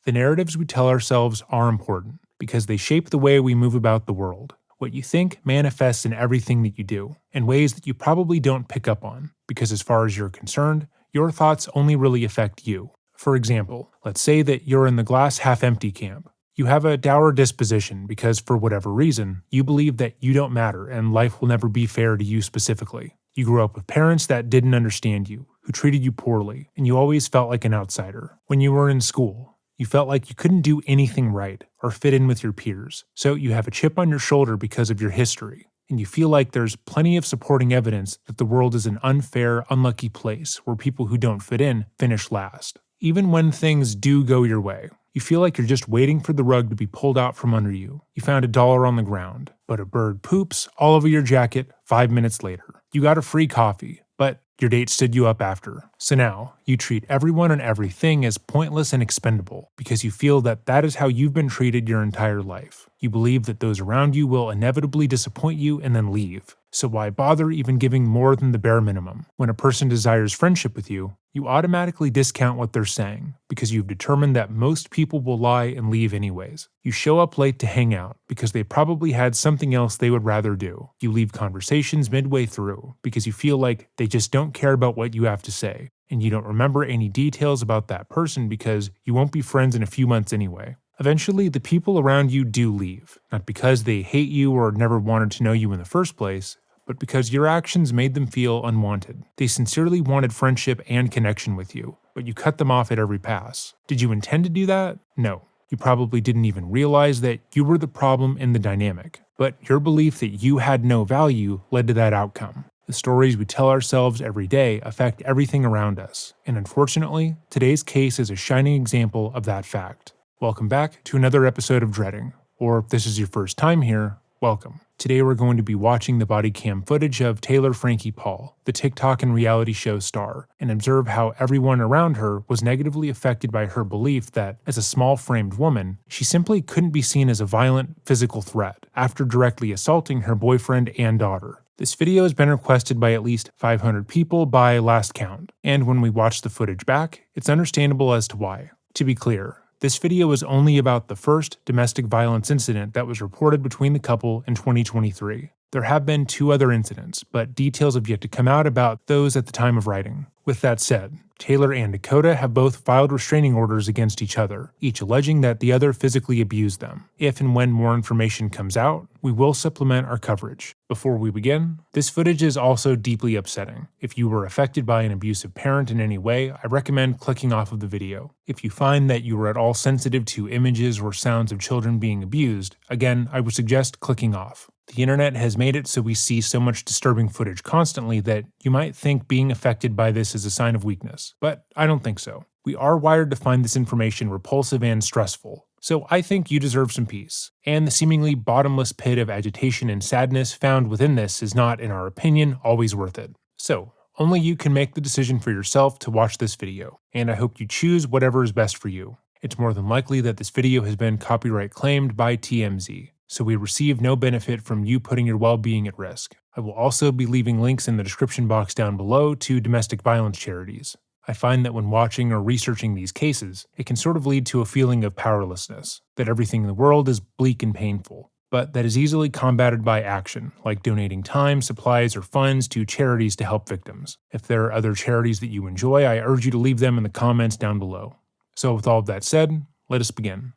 The narratives we tell ourselves are important because they shape the way we move about the world. What you think manifests in everything that you do, in ways that you probably don't pick up on, because as far as you're concerned, your thoughts only really affect you. For example, let's say that you're in the glass half empty camp. You have a dour disposition because, for whatever reason, you believe that you don't matter and life will never be fair to you specifically. You grew up with parents that didn't understand you, who treated you poorly, and you always felt like an outsider. When you were in school, you felt like you couldn't do anything right or fit in with your peers, so you have a chip on your shoulder because of your history, and you feel like there's plenty of supporting evidence that the world is an unfair, unlucky place where people who don't fit in finish last. Even when things do go your way, you feel like you're just waiting for the rug to be pulled out from under you. You found $1 on the ground, but a bird poops all over your jacket 5 minutes later. You got a free coffee, but your date stood you up after. So now, you treat everyone and everything as pointless and expendable because you feel that that is how you've been treated your entire life. You believe that those around you will inevitably disappoint you and then leave. So why bother even giving more than the bare minimum? When a person desires friendship with you, you automatically discount what they're saying because you've determined that most people will lie and leave anyways. You show up late to hang out because they probably had something else they would rather do. You leave conversations midway through because you feel like they just don't care about what you have to say, and you don't remember any details about that person because you won't be friends in a few months anyway. Eventually, the people around you do leave, not because they hate you or never wanted to know you in the first place, but because your actions made them feel unwanted. They sincerely wanted friendship and connection with you, but you cut them off at every pass. Did you intend to do that? No. You probably didn't even realize that you were the problem in the dynamic, but your belief that you had no value led to that outcome. The stories we tell ourselves every day affect everything around us, and unfortunately, today's case is a shining example of that fact. Welcome back to another episode of Dreading, or if this is your first time here, welcome. Today we're going to be watching the body cam footage of Taylor Frankie Paul, the TikTok and reality show star, and observe how everyone around her was negatively affected by her belief that, as a small-framed woman, she simply couldn't be seen as a violent, physical threat after directly assaulting her boyfriend and daughter. This video has been requested by at least 500 people by last count, and when we watch the footage back, it's understandable as to why. To be clear, this video is only about the first domestic violence incident that was reported between the couple in 2023. There have been 2 other incidents, but details have yet to come out about those at the time of writing. With that said, Taylor and Dakota have both filed restraining orders against each other, each alleging that the other physically abused them. If and when more information comes out, we will supplement our coverage. Before we begin, this footage is also deeply upsetting. If you were affected by an abusive parent in any way, I recommend clicking off of the video. If you find that you are at all sensitive to images or sounds of children being abused, again, I would suggest clicking off. The internet has made it so we see so much disturbing footage constantly that you might think being affected by this is a sign of weakness, but I don't think so. We are wired to find this information repulsive and stressful, so I think you deserve some peace. And the seemingly bottomless pit of agitation and sadness found within this is not, in our opinion, always worth it. So, only you can make the decision for yourself to watch this video, and I hope you choose whatever is best for you. It's more than likely that this video has been copyright claimed by TMZ. So we receive no benefit from you putting your well-being at risk. I will also be leaving links in the description box down below to domestic violence charities. I find that when watching or researching these cases, it can sort of lead to a feeling of powerlessness, that everything in the world is bleak and painful, but that is easily combated by action, like donating time, supplies, or funds to charities to help victims. If there are other charities that you enjoy, I urge you to leave them in the comments down below. So with all of that said, let us begin.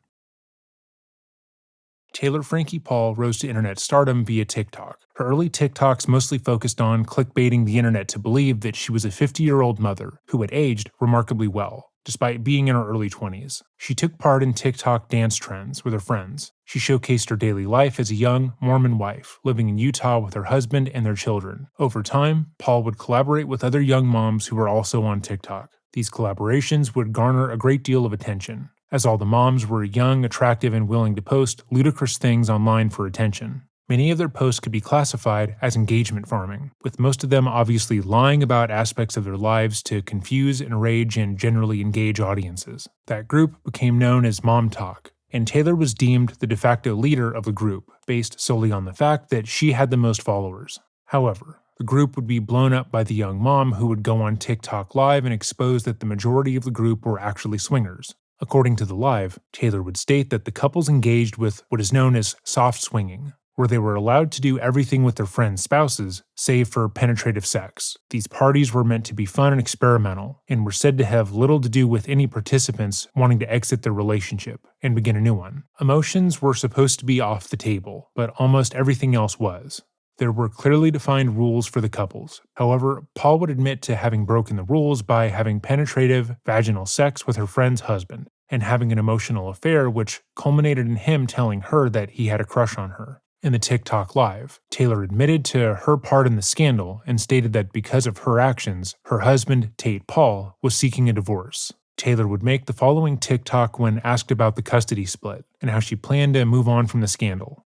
Taylor Frankie Paul rose to internet stardom via TikTok. Her early TikToks mostly focused on clickbaiting the internet to believe that she was a 50-year-old mother who had aged remarkably well, despite being in her early 20s. She took part in TikTok dance trends with her friends. She showcased her daily life as a young Mormon wife, living in Utah with her husband and their children. Over time, Paul would collaborate with other young moms who were also on TikTok. These collaborations would garner a great deal of attention, as all the moms were young, attractive, and willing to post ludicrous things online for attention. Many of their posts could be classified as engagement farming, with most of them obviously lying about aspects of their lives to confuse, enrage, and generally engage audiences. That group became known as Mom Talk, and Taylor was deemed the de facto leader of the group, based solely on the fact that she had the most followers. However, the group would be blown up by the young mom who would go on TikTok Live and expose that the majority of the group were actually swingers. According to the live, Taylor would state that the couples engaged with what is known as soft swinging, where they were allowed to do everything with their friends' spouses, save for penetrative sex. These parties were meant to be fun and experimental, and were said to have little to do with any participants wanting to exit their relationship and begin a new one. Emotions were supposed to be off the table, but almost everything else was. There were clearly defined rules for the couples. However, Paul would admit to having broken the rules by having penetrative, vaginal sex with her friend's husband, and having an emotional affair which culminated in him telling her that he had a crush on her. In the TikTok Live, Taylor admitted to her part in the scandal and stated that because of her actions, her husband, Tate Paul, was seeking a divorce. Taylor would make the following TikTok when asked about the custody split and how she planned to move on from the scandal.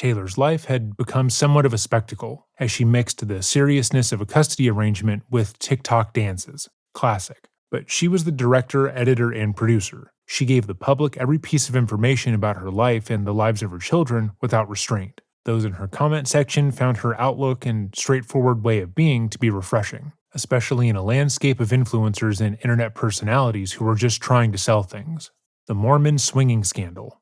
Taylor's life had become somewhat of a spectacle as she mixed the seriousness of a custody arrangement with TikTok dances. Classic. But she was the director, editor, and producer. She gave the public every piece of information about her life and the lives of her children without restraint. Those in her comment section found her outlook and straightforward way of being to be refreshing, especially in a landscape of influencers and internet personalities who were just trying to sell things. The Mormon swinging scandal.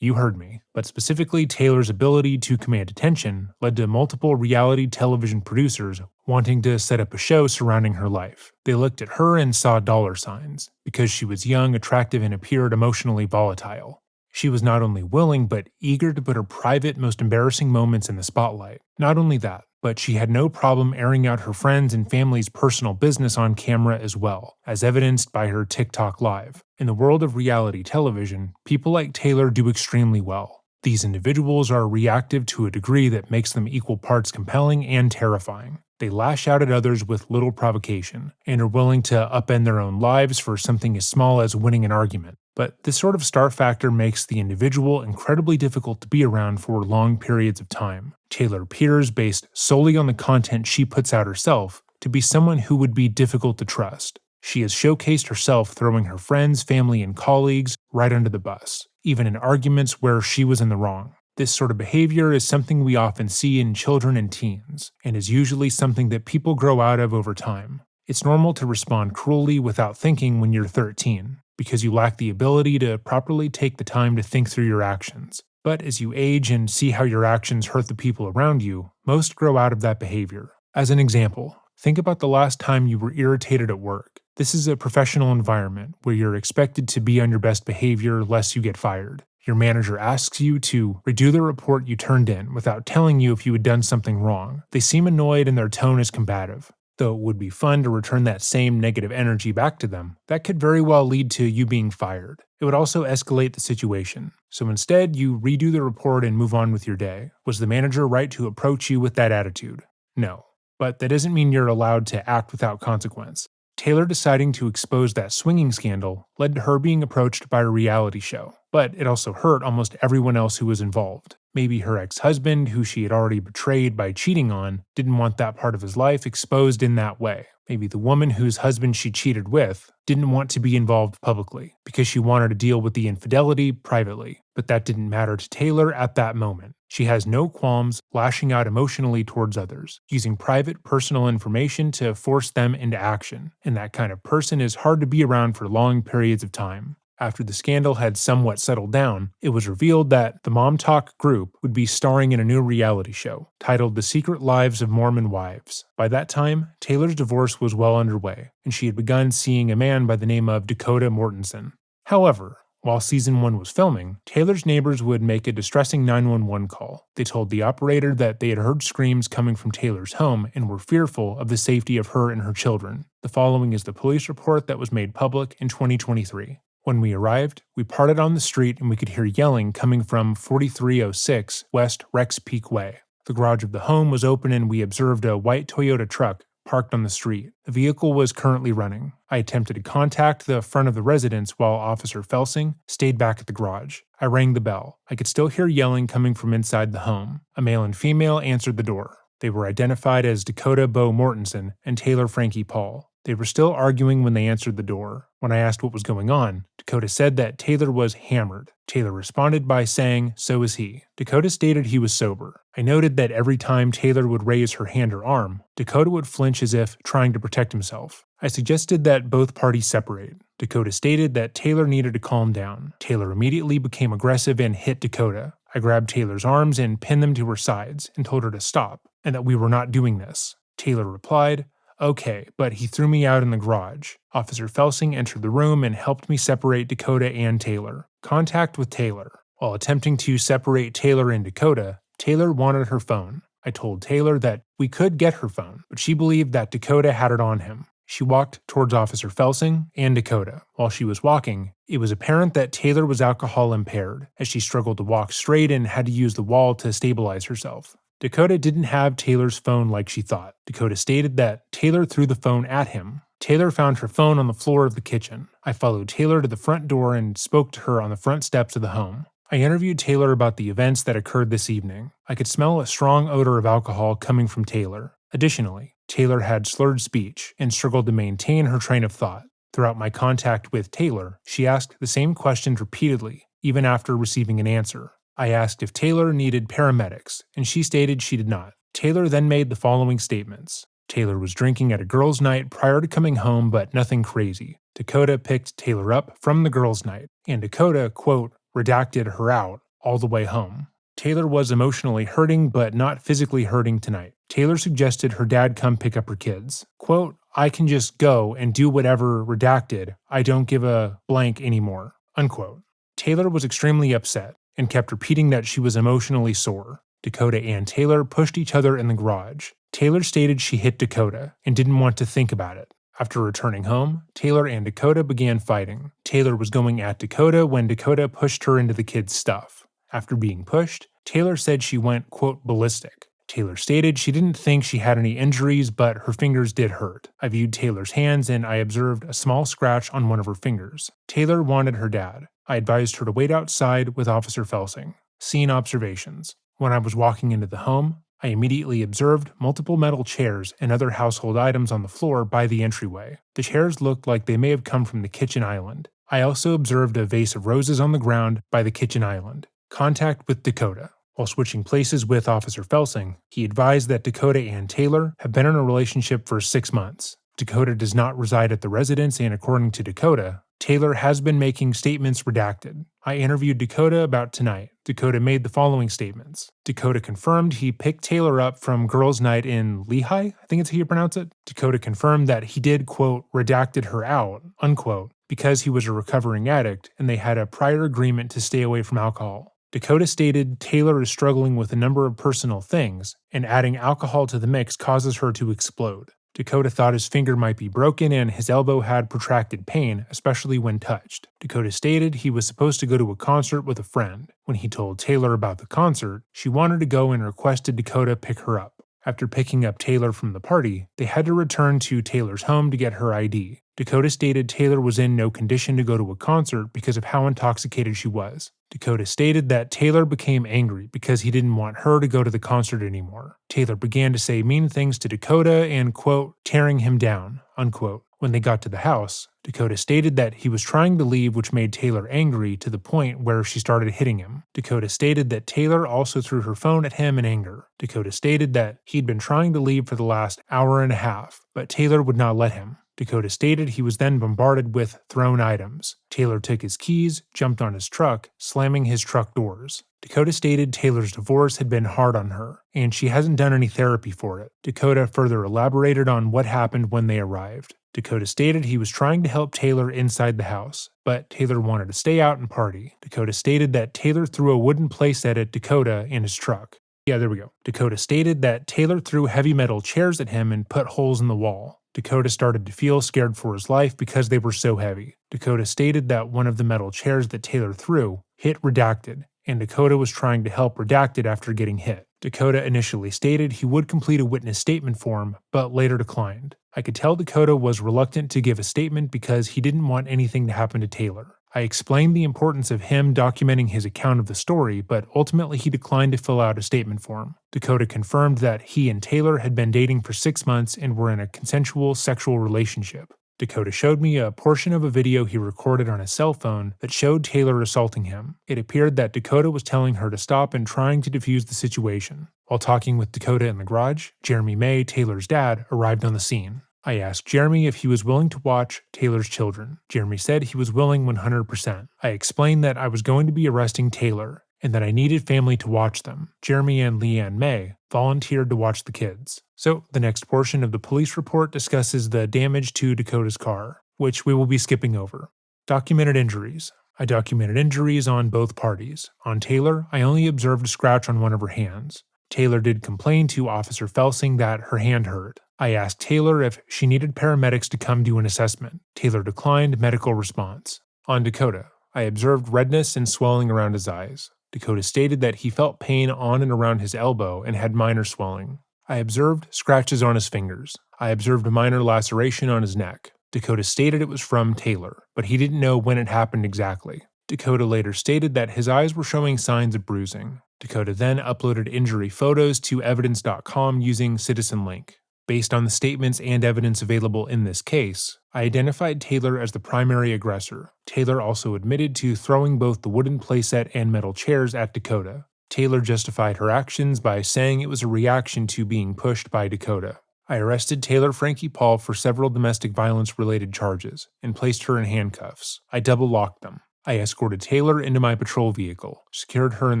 You heard me, but specifically Taylor's ability to command attention led to multiple reality television producers wanting to set up a show surrounding her life. They looked at her and saw dollar signs, because she was young, attractive, and appeared emotionally volatile. She was not only willing but eager to put her private, most embarrassing moments in the spotlight. Not only that, but she had no problem airing out her friends' and family's personal business on camera as well, as evidenced by her TikTok Live. In the world of reality television, people like Taylor do extremely well. These individuals are reactive to a degree that makes them equal parts compelling and terrifying. They lash out at others with little provocation, and are willing to upend their own lives for something as small as winning an argument. But this sort of star factor makes the individual incredibly difficult to be around for long periods of time. Taylor appears, based solely on the content she puts out herself, to be someone who would be difficult to trust. She has showcased herself throwing her friends, family, and colleagues right under the bus, even in arguments where she was in the wrong. This sort of behavior is something we often see in children and teens, and is usually something that people grow out of over time. It's normal to respond cruelly without thinking when you're 13, because you lack the ability to properly take the time to think through your actions. But as you age and see how your actions hurt the people around you, most grow out of that behavior. As an example, think about the last time you were irritated at work. This is a professional environment where you're expected to be on your best behavior lest you get fired. Your manager asks you to redo the report you turned in without telling you if you had done something wrong. They seem annoyed and their tone is combative. Though it would be fun to return that same negative energy back to them, that could very well lead to you being fired. It would also escalate the situation. So instead, you redo the report and move on with your day. Was the manager right to approach you with that attitude? No. But that doesn't mean you're allowed to act without consequence. Taylor deciding to expose that swinging scandal led to her being approached by a reality show, but it also hurt almost everyone else who was involved. Maybe her ex-husband, who she had already betrayed by cheating on, didn't want that part of his life exposed in that way. Maybe the woman whose husband she cheated with didn't want to be involved publicly because she wanted to deal with the infidelity privately, but that didn't matter to Taylor at that moment. She has no qualms lashing out emotionally towards others, using private, personal information to force them into action, and that kind of person is hard to be around for long periods of time. After the scandal had somewhat settled down, it was revealed that the Mom Talk group would be starring in a new reality show titled The Secret Lives of Mormon Wives. By that time, Taylor's divorce was well underway, and she had begun seeing a man by the name of Dakota Mortensen. However, while season 1 was filming, Taylor's neighbors would make a distressing 911 call. They told the operator that they had heard screams coming from Taylor's home and were fearful of the safety of her and her children. The following is the police report that was made public in 2023. When we arrived, we parted on the street and we could hear yelling coming from 4306 West Rex Peak Way. The garage of the home was open and we observed a white Toyota truck parked on the street. The vehicle was currently running. I attempted to contact the front of the residence while Officer Felsing stayed back at the garage. I rang the bell. I could still hear yelling coming from inside the home. A male and female answered the door. They were identified as Dakota Bo Mortensen and Taylor Frankie Paul. They were still arguing when they answered the door. When I asked what was going on, Dakota said that Taylor was hammered. Taylor responded by saying, "So is he." Dakota stated he was sober. I noted that every time Taylor would raise her hand or arm, Dakota would flinch as if trying to protect himself. I suggested that both parties separate. Dakota stated that Taylor needed to calm down. Taylor immediately became aggressive and hit Dakota. I grabbed Taylor's arms and pinned them to her sides and told her to stop, and that we were not doing this. Taylor replied, "Okay, but he threw me out in the garage." Officer Felsing entered the room and helped me separate Dakota and Taylor. Contact with Taylor. While attempting to separate Taylor and Dakota, Taylor wanted her phone. I told Taylor that we could get her phone, but she believed that Dakota had it on him. She walked towards Officer Felsing and Dakota. While she was walking, it was apparent that Taylor was alcohol impaired, as she struggled to walk straight and had to use the wall to stabilize herself. Dakota didn't have Taylor's phone like she thought. Dakota stated that Taylor threw the phone at him. Taylor found her phone on the floor of the kitchen. I followed Taylor to the front door and spoke to her on the front steps of the home. I interviewed Taylor about the events that occurred this evening. I could smell a strong odor of alcohol coming from Taylor. Additionally, Taylor had slurred speech and struggled to maintain her train of thought. Throughout my contact with Taylor, she asked the same questions repeatedly, even after receiving an answer. I asked if Taylor needed paramedics, and she stated she did not. Taylor then made the following statements. Taylor was drinking at a girls' night prior to coming home, but nothing crazy. Dakota picked Taylor up from the girls' night, and Dakota, quote, redacted her out all the way home. Taylor was emotionally hurting, but not physically hurting tonight. Taylor suggested her dad come pick up her kids. Quote, I can just go and do whatever, redacted, I don't give a blank anymore, unquote. Taylor was extremely upset and kept repeating that she was emotionally sore. Dakota and Taylor pushed each other in the garage. Taylor stated she hit Dakota and didn't want to think about it. After returning home, Taylor and Dakota began fighting. Taylor was going at Dakota when Dakota pushed her into the kids' stuff. After being pushed, Taylor said she went, quote, ballistic. Taylor stated she didn't think she had any injuries, but her fingers did hurt. I viewed Taylor's hands and I observed a small scratch on one of her fingers. Taylor wanted her dad. I advised her to wait outside with Officer Felsing. Scene observations. When I was walking into the home, I immediately observed multiple metal chairs and other household items on the floor by the entryway. The chairs looked like they may have come from the kitchen island. I also observed a vase of roses on the ground by the kitchen island. Contact with Dakota. While switching places with Officer Felsing, he advised that Dakota and Taylor have been in a relationship for 6 months. Dakota does not reside at the residence, and according to Dakota, Taylor has been making statements redacted. I interviewed Dakota about tonight. Dakota made the following statements. Dakota confirmed he picked Taylor up from girls' night in Lehigh, I think it's how you pronounce it. Dakota confirmed that he did, quote, redacted her out, unquote, because he was a recovering addict and they had a prior agreement to stay away from alcohol. Dakota stated Taylor is struggling with a number of personal things, and adding alcohol to the mix causes her to explode. Dakota thought his finger might be broken and his elbow had protracted pain, especially when touched. Dakota stated he was supposed to go to a concert with a friend. When he told Taylor about the concert, she wanted to go and requested Dakota pick her up. After picking up Taylor from the party, they had to return to Taylor's home to get her ID. Dakota stated Taylor was in no condition to go to a concert because of how intoxicated she was. Dakota stated that Taylor became angry because he didn't want her to go to the concert anymore. Taylor began to say mean things to Dakota and, quote, tearing him down, unquote. When they got to the house, Dakota stated that he was trying to leave, which made Taylor angry to the point where she started hitting him. Dakota stated that Taylor also threw her phone at him in anger. Dakota stated that he'd been trying to leave for the last hour and a half, but Taylor would not let him. Dakota stated he was then bombarded with thrown items. Taylor took his keys, jumped on his truck, slamming his truck doors. Dakota stated Taylor's divorce had been hard on her, and she hasn't done any therapy for it. Dakota further elaborated on what happened when they arrived. Dakota stated he was trying to help Taylor inside the house, but Taylor wanted to stay out and party. Dakota stated that Taylor threw a wooden playset at Dakota in his truck. Yeah, there we go. Dakota stated that Taylor threw heavy metal chairs at him and put holes in the wall. Dakota started to feel scared for his life because they were so heavy. Dakota stated that one of the metal chairs that Taylor threw hit Redacted, and Dakota was trying to help Redacted after getting hit. Dakota initially stated he would complete a witness statement form, but later declined. I could tell Dakota was reluctant to give a statement because he didn't want anything to happen to Taylor. I explained the importance of him documenting his account of the story, but ultimately he declined to fill out a statement form. Dakota confirmed that he and Taylor had been dating for 6 months and were in a consensual sexual relationship. Dakota showed me a portion of a video he recorded on his cell phone that showed Taylor assaulting him. It appeared that Dakota was telling her to stop and trying to defuse the situation. While talking with Dakota in the garage, Jeremy May, Taylor's dad, arrived on the scene. I asked Jeremy if he was willing to watch Taylor's children. Jeremy said he was willing 100%. I explained that I was going to be arresting Taylor and that I needed family to watch them. Jeremy and Leanne May volunteered to watch the kids. So the next portion of the police report discusses the damage to Dakota's car, which we will be skipping over. Documented injuries. I documented injuries on both parties. On Taylor, I only observed a scratch on one of her hands. Taylor did complain to Officer Felsing that her hand hurt. I asked Taylor if she needed paramedics to come do an assessment. Taylor declined medical response. On Dakota, I observed redness and swelling around his eyes. Dakota stated that he felt pain on and around his elbow and had minor swelling. I observed scratches on his fingers. I observed a minor laceration on his neck. Dakota stated it was from Taylor, but he didn't know when it happened exactly. Dakota later stated that his eyes were showing signs of bruising. Dakota then uploaded injury photos to evidence.com using CitizenLink. Based on the statements and evidence available in this case, I identified Taylor as the primary aggressor. Taylor also admitted to throwing both the wooden playset and metal chairs at Dakota. Taylor justified her actions by saying it was a reaction to being pushed by Dakota. I arrested Taylor Frankie Paul for several domestic violence-related charges and placed her in handcuffs. I double-locked them. I escorted Taylor into my patrol vehicle, secured her in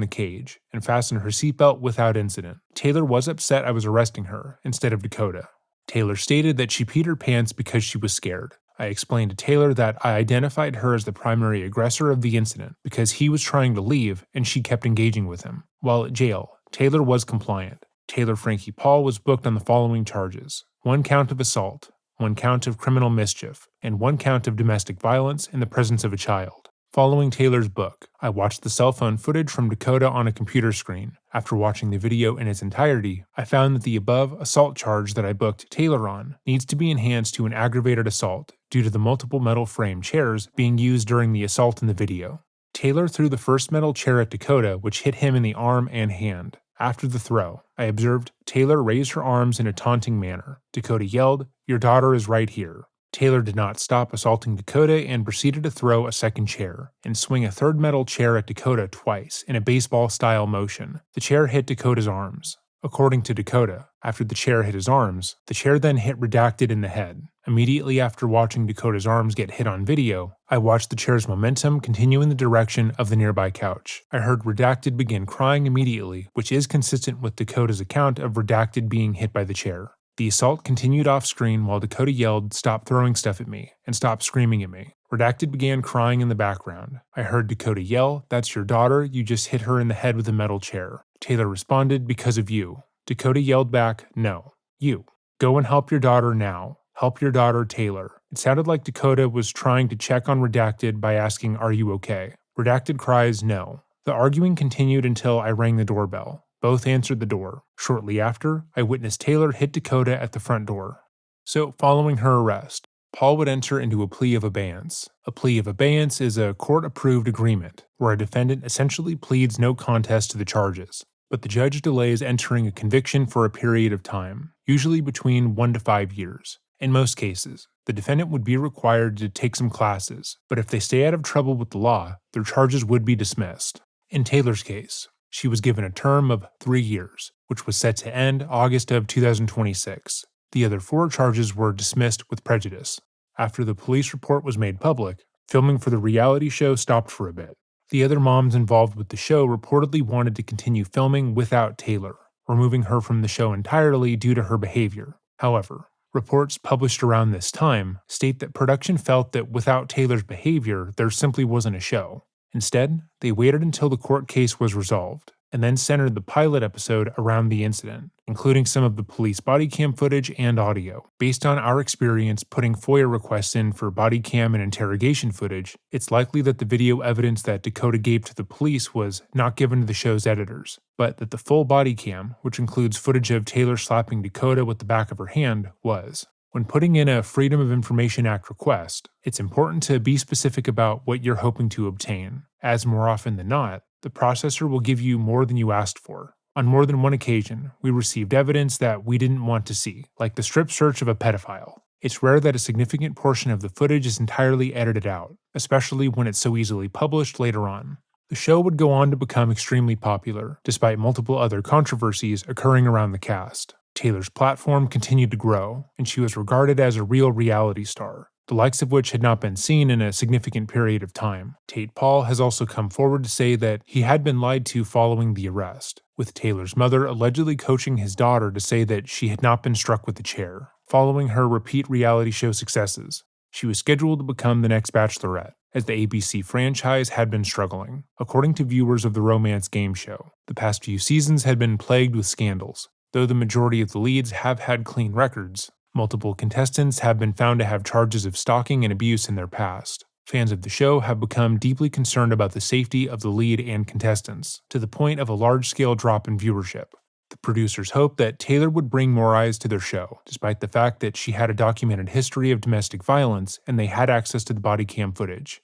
the cage, and fastened her seatbelt without incident. Taylor was upset I was arresting her instead of Dakota. Taylor stated that she peed her pants because she was scared. I explained to Taylor that I identified her as the primary aggressor of the incident because he was trying to leave and she kept engaging with him. While at jail, Taylor was compliant. Taylor Frankie Paul was booked on the following charges: 1 count of assault, 1 count of criminal mischief, and 1 count of domestic violence in the presence of a child. Following Taylor's book, I watched the cell phone footage from Dakota on a computer screen. After watching the video in its entirety, I found that the above assault charge that I booked Taylor on needs to be enhanced to an aggravated assault due to the multiple metal frame chairs being used during the assault in the video. Taylor threw the first metal chair at Dakota, which hit him in the arm and hand. After the throw, I observed Taylor raise her arms in a taunting manner. Dakota yelled, "Your daughter is right here." Taylor did not stop assaulting Dakota and proceeded to throw a second chair and swing a third metal chair at Dakota twice in a baseball-style motion. The chair hit Dakota's arms. According to Dakota, after the chair hit his arms, the chair then hit Redacted in the head. Immediately after watching Dakota's arms get hit on video, I watched the chair's momentum continue in the direction of the nearby couch. I heard Redacted begin crying immediately, which is consistent with Dakota's account of Redacted being hit by the chair. The assault continued off-screen while Dakota yelled, "Stop throwing stuff at me," and "Stop screaming at me." Redacted began crying in the background. I heard Dakota yell, "That's your daughter, you just hit her in the head with a metal chair." Taylor responded, "Because of you." Dakota yelled back, "No, you. Go and help your daughter now. Help your daughter, Taylor." It sounded like Dakota was trying to check on Redacted by asking, "Are you okay?" Redacted cries, "No." The arguing continued until I rang the doorbell. Both answered the door. Shortly after, I witnessed Taylor hit Dakota at the front door. So, following her arrest, Paul would enter into a plea of abeyance. A plea of abeyance is a court-approved agreement where a defendant essentially pleads no contest to the charges, but the judge delays entering a conviction for a period of time, usually between 1 to 5 years. In most cases, the defendant would be required to take some classes, but if they stay out of trouble with the law, their charges would be dismissed. In Taylor's case, she was given a term of 3 years, which was set to end August of 2026. The other 4 charges were dismissed with prejudice. After the police report was made public, filming for the reality show stopped for a bit. The other moms involved with the show reportedly wanted to continue filming without Taylor, removing her from the show entirely due to her behavior. However, reports published around this time state that production felt that without Taylor's behavior, there simply wasn't a show. Instead, they waited until the court case was resolved, and then centered the pilot episode around the incident, including some of the police body cam footage and audio. Based on our experience putting FOIA requests in for body cam and interrogation footage, it's likely that the video evidence that Dakota gave to the police was not given to the show's editors, but that the full body cam, which includes footage of Taylor slapping Dakota with the back of her hand, was. When putting in a Freedom of Information Act request, it's important to be specific about what you're hoping to obtain, as more often than not, the processor will give you more than you asked for. On more than one occasion, we received evidence that we didn't want to see, like the strip search of a pedophile. It's rare that a significant portion of the footage is entirely edited out, especially when it's so easily published later on. The show would go on to become extremely popular, despite multiple other controversies occurring around the cast. Taylor's platform continued to grow, and she was regarded as a real reality star, the likes of which had not been seen in a significant period of time. Tate Paul has also come forward to say that he had been lied to following the arrest, with Taylor's mother allegedly coaching his daughter to say that she had not been struck with a chair, following her repeat reality show successes. She was scheduled to become the next Bachelorette, as the ABC franchise had been struggling. According to viewers of the romance game show, the past few seasons had been plagued with scandals. Though the majority of the leads have had clean records, multiple contestants have been found to have charges of stalking and abuse in their past. Fans of the show have become deeply concerned about the safety of the lead and contestants, to the point of a large-scale drop in viewership. The producers hoped that Taylor would bring more eyes to their show, despite the fact that she had a documented history of domestic violence and they had access to the body cam footage.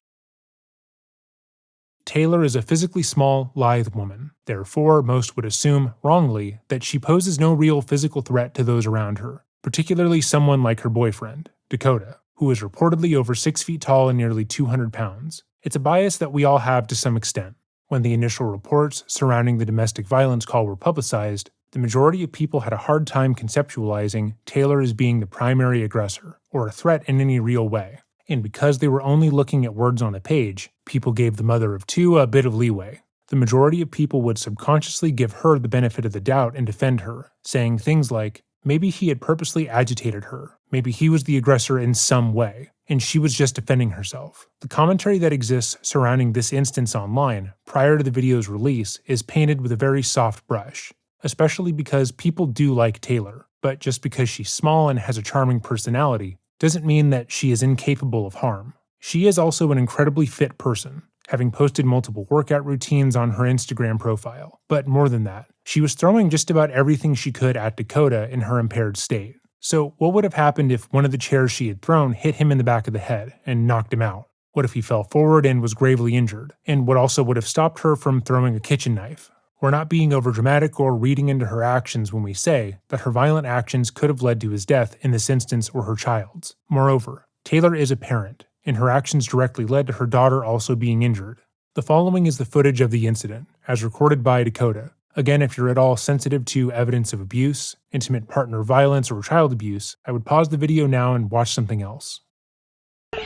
Taylor is a physically small, lithe woman. Therefore, most would assume, wrongly, that she poses no real physical threat to those around her, particularly someone like her boyfriend, Dakota, who is reportedly over 6 feet tall and nearly 200 pounds. It's a bias that we all have to some extent. When the initial reports surrounding the domestic violence call were publicized, the majority of people had a hard time conceptualizing Taylor as being the primary aggressor, or a threat in any real way. And because they were only looking at words on a page, people gave the mother of two a bit of leeway. The majority of people would subconsciously give her the benefit of the doubt and defend her, saying things like, maybe he had purposely agitated her, maybe he was the aggressor in some way, and she was just defending herself. The commentary that exists surrounding this instance online, prior to the video's release, is painted with a very soft brush, especially because people do like Taylor, but just because she's small and has a charming personality, doesn't mean that she is incapable of harm. She is also an incredibly fit person, having posted multiple workout routines on her Instagram profile. But more than that, she was throwing just about everything she could at Dakota in her impaired state. So what would have happened if one of the chairs she had thrown hit him in the back of the head and knocked him out? What if he fell forward and was gravely injured? And what also would have stopped her from throwing a kitchen knife? We're not being overdramatic or reading into her actions when we say that her violent actions could have led to his death in this instance or her child's. Moreover, Taylor is a parent, and her actions directly led to her daughter also being injured. The following is the footage of the incident, as recorded by Dakota. Again, if you're at all sensitive to evidence of abuse, intimate partner violence, or child abuse, I would pause the video now and watch something else.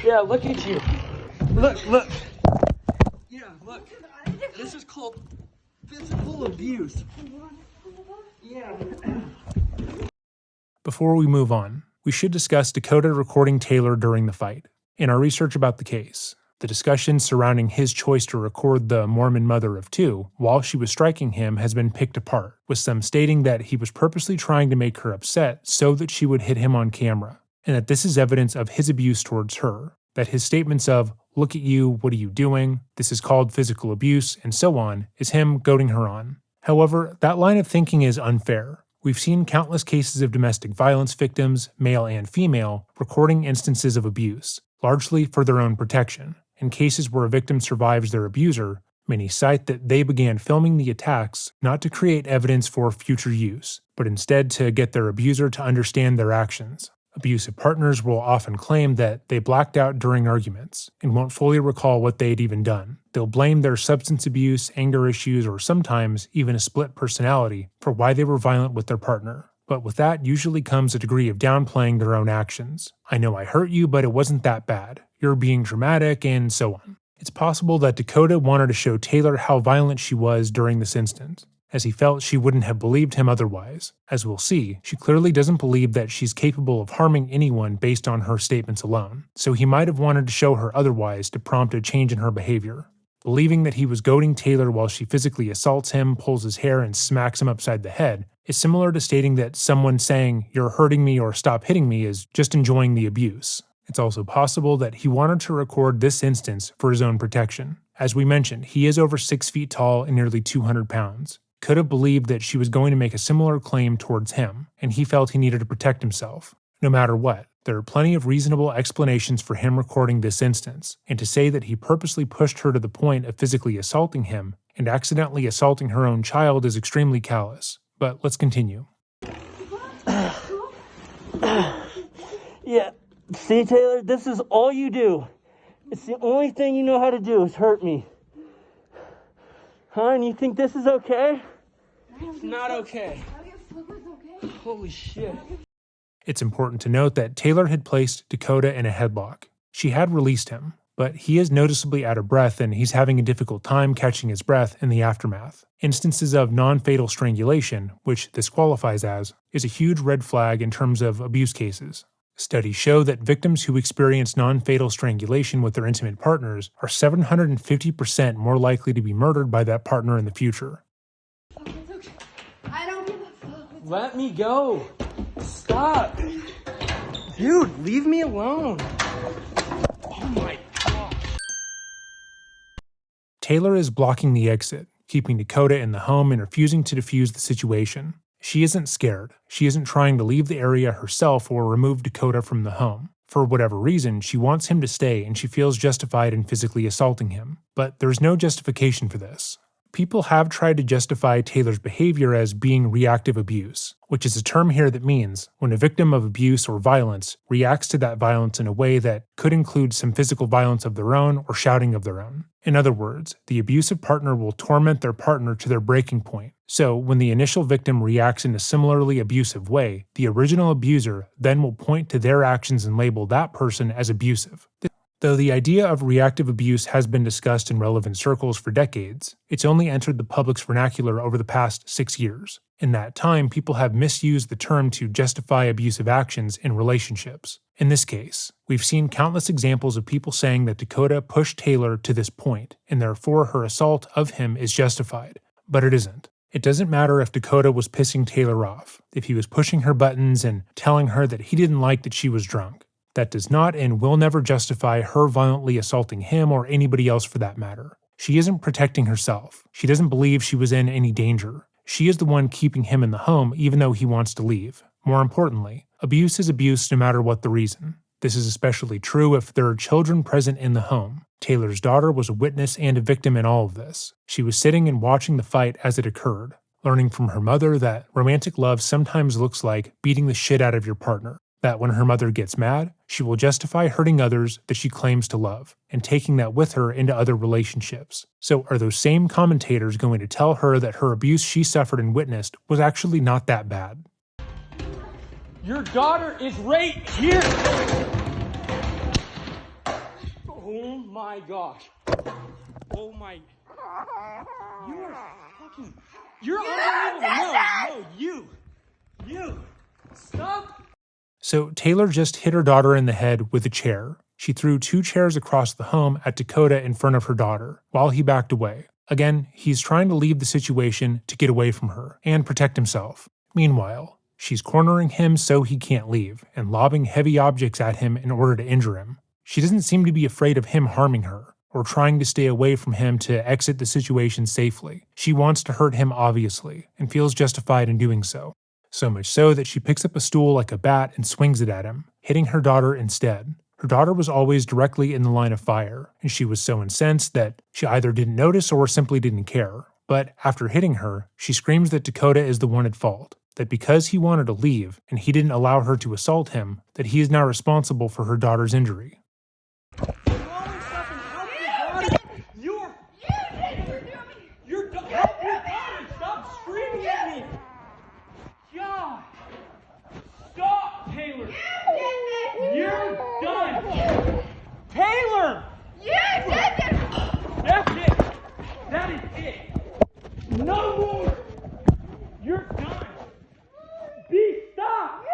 Yeah, look at you. Look. Yeah, look. This is called physical abuse. Yeah. Before we move on, we should discuss Dakota recording Taylor during the fight. In our research about the case, the discussion surrounding his choice to record the Mormon mother of two while she was striking him has been picked apart, with some stating that he was purposely trying to make her upset so that she would hit him on camera, and that this is evidence of his abuse towards her, that his statements of, "Look at you, what are you doing? This is called physical abuse," and so on, is him goading her on. However, that line of thinking is unfair. We've seen countless cases of domestic violence victims, male and female, recording instances of abuse, largely for their own protection. In cases where a victim survives their abuser, many cite that they began filming the attacks not to create evidence for future use, but instead to get their abuser to understand their actions. Abusive partners will often claim that they blacked out during arguments and won't fully recall what they'd even done. They'll blame their substance abuse, anger issues, or sometimes even a split personality for why they were violent with their partner. But with that usually comes a degree of downplaying their own actions. "I know I hurt you, but it wasn't that bad. You're being dramatic," and so on. It's possible that Dakota wanted to show Taylor how violent she was during this instance, as he felt she wouldn't have believed him otherwise. As we'll see, she clearly doesn't believe that she's capable of harming anyone based on her statements alone, so he might have wanted to show her otherwise to prompt a change in her behavior. Believing that he was goading Taylor while she physically assaults him, pulls his hair, and smacks him upside the head is similar to stating that someone saying, "You're hurting me" or "Stop hitting me" is just enjoying the abuse. It's also possible that he wanted to record this instance for his own protection. As we mentioned, he is over 6 feet tall and nearly 200 pounds. Could have believed that she was going to make a similar claim towards him, and he felt he needed to protect himself. No matter what, There are plenty of reasonable explanations for him recording this instance, and to say that he purposely pushed her to the point of physically assaulting him and accidentally assaulting her own child is extremely callous. But let's continue. Yeah, see, Taylor, this is all you do. It's the only thing you know how to do is hurt me. Huh, and you think this is okay? It's not okay. Holy shit. It's important to note that Taylor had placed Dakota in a headlock. She had released him, but he is noticeably out of breath and he's having a difficult time catching his breath in the aftermath. Instances of non-fatal strangulation, which this qualifies as, is a huge red flag in terms of abuse cases. Studies show that victims who experience non-fatal strangulation with their intimate partners are 750% more likely to be murdered by that partner in the future. I don't give a fuck. Let me go. Stop. Dude, leave me alone. Oh my gosh. Taylor is blocking the exit, keeping Dakota in the home and refusing to defuse the situation. She isn't scared. She isn't trying to leave the area herself or remove Dakota from the home. For whatever reason, she wants him to stay and she feels justified in physically assaulting him. But there's no justification for this. People have tried to justify Taylor's behavior as being reactive abuse, which is a term here that means when a victim of abuse or violence reacts to that violence in a way that could include some physical violence of their own or shouting of their own. In other words, the abusive partner will torment their partner to their breaking point. So, when the initial victim reacts in a similarly abusive way, the original abuser then will point to their actions and label that person as abusive. Though the idea of reactive abuse has been discussed in relevant circles for decades, it's only entered the public's vernacular over the past 6 years. In that time, people have misused the term to justify abusive actions in relationships. In this case, we've seen countless examples of people saying that Dakota pushed Taylor to this point, and therefore her assault of him is justified. But it isn't. It doesn't matter if Dakota was pissing Taylor off, if he was pushing her buttons and telling her that he didn't like that she was drunk. That does not and will never justify her violently assaulting him or anybody else for that matter. She isn't protecting herself. She doesn't believe she was in any danger. She is the one keeping him in the home even though he wants to leave. More importantly, abuse is abuse no matter what the reason. This is especially true if there are children present in the home. Taylor's daughter was a witness and a victim in all of this. She was sitting and watching the fight as it occurred, learning from her mother that romantic love sometimes looks like beating the shit out of your partner. That when her mother gets mad, she will justify hurting others that she claims to love, and taking that with her into other relationships. So are those same commentators going to tell her that her abuse she suffered and witnessed was actually not that bad? Your daughter is right here. Oh my gosh. Oh my. You are fucking. You're unbelievable. No, you. Stop. So Taylor just hit her daughter in the head with a chair. She threw 2 chairs across the home at Dakota in front of her daughter, while he backed away. Again, he's trying to leave the situation to get away from her and protect himself. Meanwhile, she's cornering him so he can't leave and lobbing heavy objects at him in order to injure him. She doesn't seem to be afraid of him harming her or trying to stay away from him to exit the situation safely. She wants to hurt him obviously and feels justified in doing so. So much so that she picks up a stool like a bat and swings it at him, hitting her daughter instead. Her daughter was always directly in the line of fire, and she was so incensed that she either didn't notice or simply didn't care. But after hitting her, she screams that Dakota is the one at fault, that because he wanted to leave and he didn't allow her to assault him, that he is now responsible for her daughter's injury. You're done! Taylor! You did it! That's it! That is it! No more! You're done! Stop!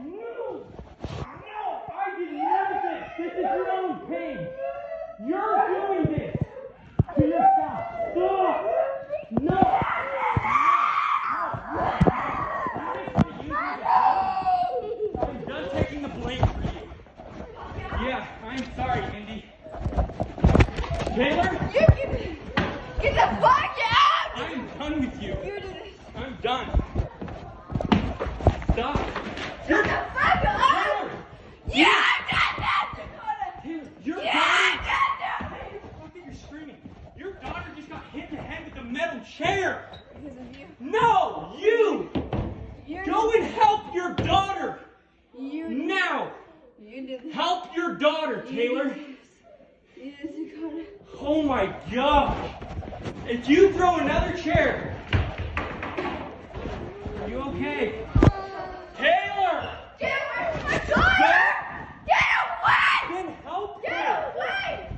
No! No! I did none of this! This is your own pain! You're doing this! To yourself! Stop! No! I'm done taking the blame for you. Yeah, I'm sorry, Indy. Taylor? Get the fuck out! I'm done with you. You did it. I'm done. Stop. Shut the fuck up! Taylor, metal chair. Because of you. No, you. You're Go and help your daughter. You. Now. You did this. Help your daughter, Taylor. You did this, Dakota. Oh my gosh. If you throw another chair. Are you okay? Taylor! Get away from my daughter! Get away! Then help Get her. away!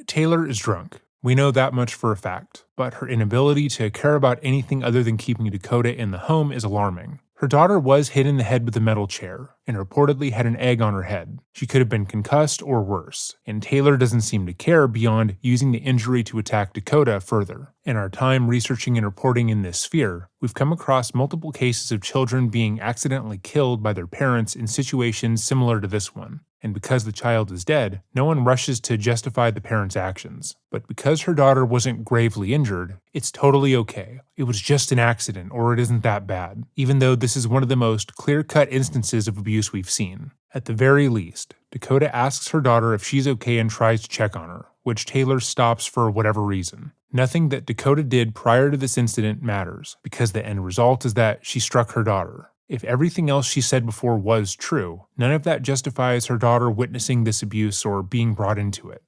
Taylor is drunk. We know that much for a fact, but her inability to care about anything other than keeping Dakota in the home is alarming. Her daughter was hit in the head with a metal chair, and reportedly had an egg on her head. She could have been concussed or worse, and Taylor doesn't seem to care beyond using the injury to attack Dakota further. In our time researching and reporting in this sphere, we've come across multiple cases of children being accidentally killed by their parents in situations similar to this one. And because the child is dead, no one rushes to justify the parents' actions. But because her daughter wasn't gravely injured, it's totally okay. It was just an accident, or it isn't that bad, even though this is one of the most clear-cut instances of abuse we've seen. At the very least, Dakota asks her daughter if she's okay and tries to check on her, which Taylor stops for whatever reason. Nothing that Dakota did prior to this incident matters, because the end result is that she struck her daughter. If everything else she said before was true, none of that justifies her daughter witnessing this abuse or being brought into it.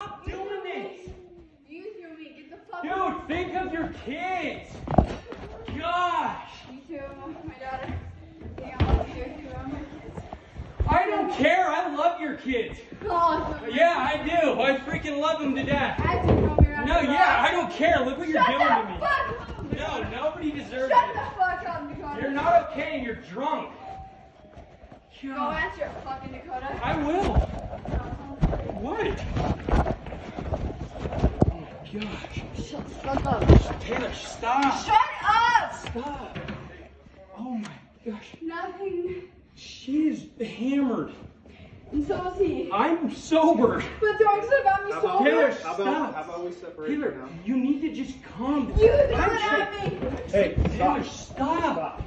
Stop doing this. You threw me. Get the fuck out. Dude, think of your kids. Gosh. Me too. My daughter. Yeah, I love you too. I'm my kids. I don't care. I love your kids. Oh, Yeah, I do. I freaking love them to death. I have to throw me around. No, yeah, I don't care. Look what you're Shut doing the to me. fuck up. No, nobody deserves Shut it. the fuck up, Dakota. You're not okay and you're drunk. Go God, answer it, fucking Dakota. I will. What? Oh my gosh. Shut the fuck up. Taylor, stop. Shut up! Stop. Oh my gosh. Nothing. She's hammered. And so is he. I'm sober. But throwing stuff at me so Taylor, much. stop. How about we separate Taylor, now? you need to just calm down. You threw I'm it trying- at me. Hey, Taylor, stop.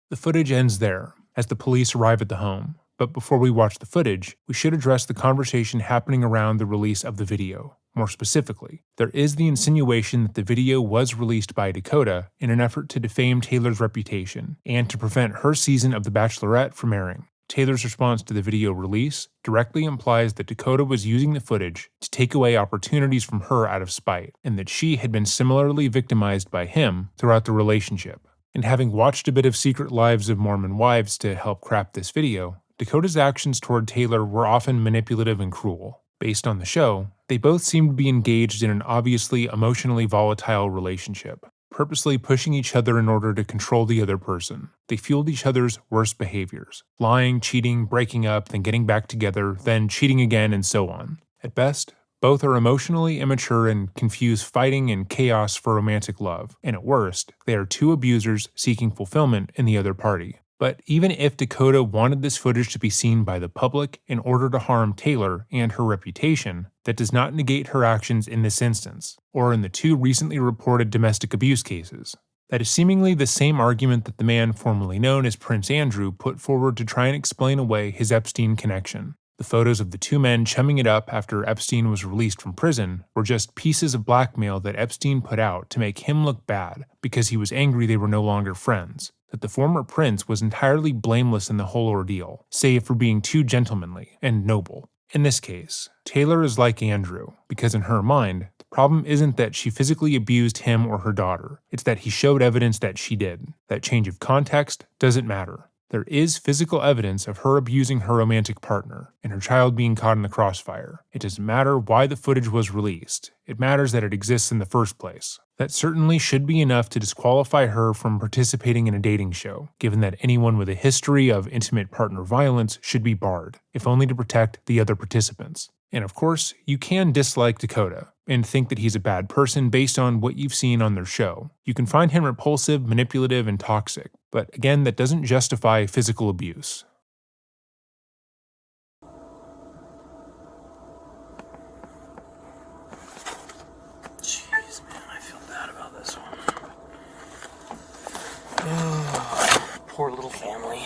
The footage ends there, as the police arrive at the home. But before we watch the footage, we should address the conversation happening around the release of the video. More specifically, there is the insinuation that the video was released by Dakota in an effort to defame Taylor's reputation and to prevent her season of The Bachelorette from airing. Taylor's response to the video release directly implies that Dakota was using the footage to take away opportunities from her out of spite, and that she had been similarly victimized by him throughout the relationship. And having watched a bit of Secret Lives of Mormon Wives to help craft this video, Dakota's actions toward Taylor were often manipulative and cruel. Based on the show, they both seemed to be engaged in an obviously emotionally volatile relationship, purposely pushing each other in order to control the other person. They fueled each other's worst behaviors, lying, cheating, breaking up, then getting back together, then cheating again, and so on. At best, both are emotionally immature and confuse fighting and chaos for romantic love, and at worst, they are two abusers seeking fulfillment in the other party. But even if Dakota wanted this footage to be seen by the public in order to harm Taylor and her reputation, that does not negate her actions in this instance, or in the two recently reported domestic abuse cases. That is seemingly the same argument that the man formerly known as Prince Andrew put forward to try and explain away his Epstein connection. The photos of the two men chumming it up after Epstein was released from prison were just pieces of blackmail that Epstein put out to make him look bad because he was angry they were no longer friends. That the former prince was entirely blameless in the whole ordeal, save for being too gentlemanly and noble. In this case, Taylor is like Andrew, because in her mind, the problem isn't that she physically abused him or her daughter, it's that he showed evidence that she did. That change of context doesn't matter. There is physical evidence of her abusing her romantic partner, and her child being caught in the crossfire. It doesn't matter why the footage was released. It matters that it exists in the first place. That certainly should be enough to disqualify her from participating in a dating show, given that anyone with a history of intimate partner violence should be barred, if only to protect the other participants. And of course, you can dislike Dakota and think that he's a bad person based on what you've seen on their show. You can find him repulsive, manipulative, and toxic, but again, that doesn't justify physical abuse. Jeez, man, I feel bad about this one. Oh, poor little family.